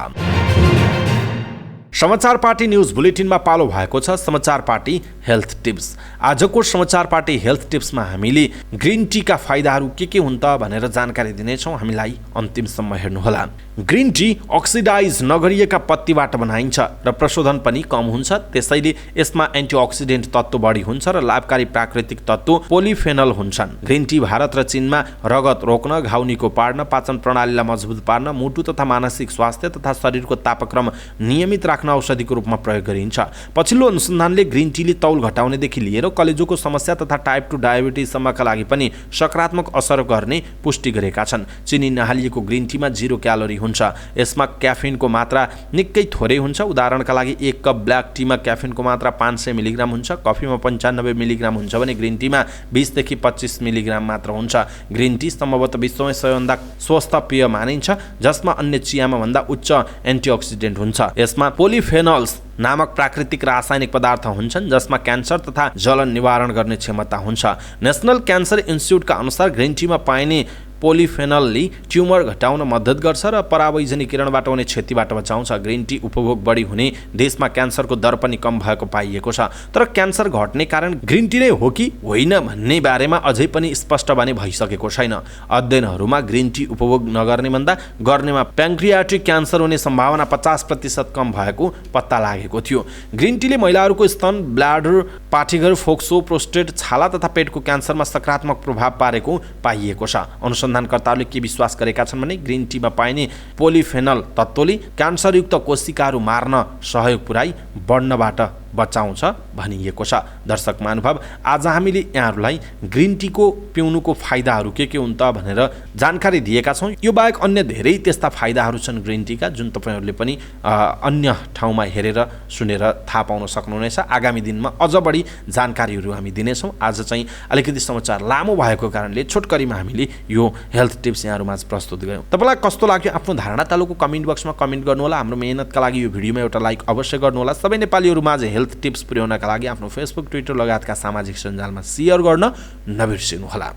समाचार पार्टी न्यूज बुलेटिनमा पालो भएको छ समाचार पार्टी हेल्थ टिप्स। आजको समाचार पार्टी हेल्थ टिप्समा हामीले ग्रीन टी का फाइदाहरू के हुन् त भनेर जानकारी दिनेछौँ। हामीलाई अन्तिमसम्म हेर्नुहोला। ग्रीन टी अक्सिडाइज नगरिएका पत्तीबाट बनाइन्छ र प्रशोधन पनि कम हुन्छ। त्यसैले यसमा एन्टिअक्सिडेन्ट तत्त्व बढी हुन्छ र लाभकारी प्राकृतिक तत्त्व पोलिफेनल हुन्छन्। ग्रीन टी भारत र चीनमा रगत रोक्न, घाउ निको पार्न, पाचन प्रणालीलाई मजबुत पार्न, मुटु तथा मानसिक स्वास्थ्य तथा शरीरको तापक्रम नियमित राख्न आफ्नो औषधिको रूपमा प्रयोग गरिन्छ। पछिल्लो अनुसन्धानले ग्रिन टीले तौल घटाउनेदेखि लिएर कलेजोको समस्या तथा टाइप 2 डायबिटिजसम्मका लागि पनि सकारात्मक असर गर्ने पुष्टि गरेका छन्। चिनी नहालिएको ग्रिन टीमा 0 क्यालोरी हुन्छ। यसमा क्याफिनको मात्रा निकै थोरै हुन्छ। उदाहरणका लागि 1 कप ब्ल्याक टीमा क्याफिनको मात्रा 500 मिलिग्राम हुन्छ। कफीमा 95 मिलिग्राम हुन्छ भने ग्रिन टीमा 20 देखि 25 मिलिग्राम मात्र हुन्छ। ग्रिन टी सम्भवतः विश्वमै सबैभन्दा स्वस्थ पेय मानिन्छ, जसमा अन्य चियामा भन्दा उच्च एन्टिअक्सिडेन्ट हुन्छ। यसमा पोलिफेनल्स नामक प्राकृतिक रासायनिक पदार्थ हुन्छन्, जसमा क्यान्सर तथा जलन निवारण गर्ने क्षमता हुन्छ। नेसनल क्यान्सर इन्स्टिच्युटका अनुसार ग्रिन टीमा पाइने पोलिफेनलले ट्युमर घटाउन मद्दत गर्छ र परावैजनी किरणबाट हुने क्षतिबाट बचाउँछ। ग्रिन टी उपभोग बढी हुने देशमा क्यान्सरको दर पनि कम भएको पाइएको छ। तर क्यान्सर घट्ने कारण ग्रिन टी नै हो कि होइन भन्ने बारेमा अझै पनि स्पष्ट भने भइसकेको छैन। अध्ययनहरूमा ग्रिन टी उपभोग नगर्ने भन्दा गर्नेमा प्यान्क्रियाटिक क्यान्सर हुने सम्भावना 50% कम भएको पत्ता लागेको थियो। ग्रिन टीले महिलाहरूको स्तन, ब्ल्याडर, पाठीघर, फोक्सो, प्रोस्टेट, छाला तथा पेटको क्यान्सरमा सकारात्मक प्रभाव पारेको पाइएको छ। अनुसन्धानकर्ताहरूले के विश्वास गरेका छन् भने ग्रिन टीमा पाइने पोलिफेनल तत्त्वले क्यान्सरयुक्त कोशिकाहरू मार्न सहयोग पुर्याई बढ्नबाट बचाउँछ भनिएको छ। दर्शक महानुभाव, आज हामीले यहाँहरूलाई ग्रिन टीको पिउनुको फाइदाहरू के हुन् त भनेर जानकारी दिएका छौँ। यो बाहेक अन्य धेरै त्यस्ता फाइदाहरू छन् ग्रिन टीका, जुन तपाईँहरूले पनि अन्य ठाउँमा हेरेर सुनेर थाहा पाउन सक्नुहुनेछ। आगामी दिनमा अझ बढी जानकारीहरू हामी दिनेछौँ। आज चाहिँ अलिकति समाचार लामो भएको कारणले छोटकरीमा हामीले यो हेल्थ टिप्स यहाँहरूमाझ प्रस्तुत गऱ्यौँ। तपाईँलाई कस्तो लाग्यो आफ्नो धारणा तालुको कमेन्ट बक्समा कमेन्ट गर्नुहोला। हाम्रो मेहनतका लागि यो भिडियोमा एउटा लाइक अवश्य गर्नुहोला। सबै नेपालीहरूमाझ हेल्थ टिप्स पुर्याउनका लागि आफ्नो फेसबुक, ट्विटर लगायतका सामाजिक सञ्जालमा सेयर गर्न नबिर्सिनुहोला।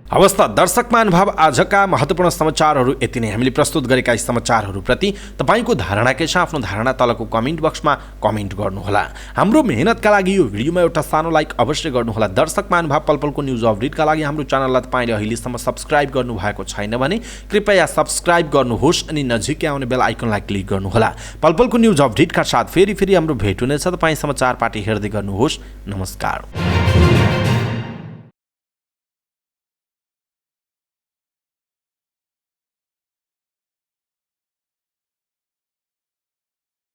हवस् त दर्शक महानुभाव, आजका महत्त्वपूर्ण समाचारहरू यति नै। हामीले प्रस्तुत गरेका यी समाचारहरूप्रति तपाईँको धारणा के छ? आफ्नो धारणा तलको कमेन्ट बक्समा कमेन्ट गर्नुहोला। हाम्रो मेहनतका लागि यो भिडियोमा एउटा सानो लाइक अवश्य गर्नुहोला। दर्शक महानुभाव, पलपलको न्युज अपडेटका लागि हाम्रो च्यानललाई तपाईँले अहिलेसम्म सब्सक्राइब गर्नुभएको छैन भने कृपया सब्सक्राइब गर्नुहोस् अनि नजिकै आउने बेल आइकनलाई क्लिक गर्नुहोला। पलपलको न्युज अपडेटका साथ फेरि हाम्रो भेट हुनेछ। तपाईँ समाचार पार्टी हेर्दै गर्नुहोस्। नमस्कार।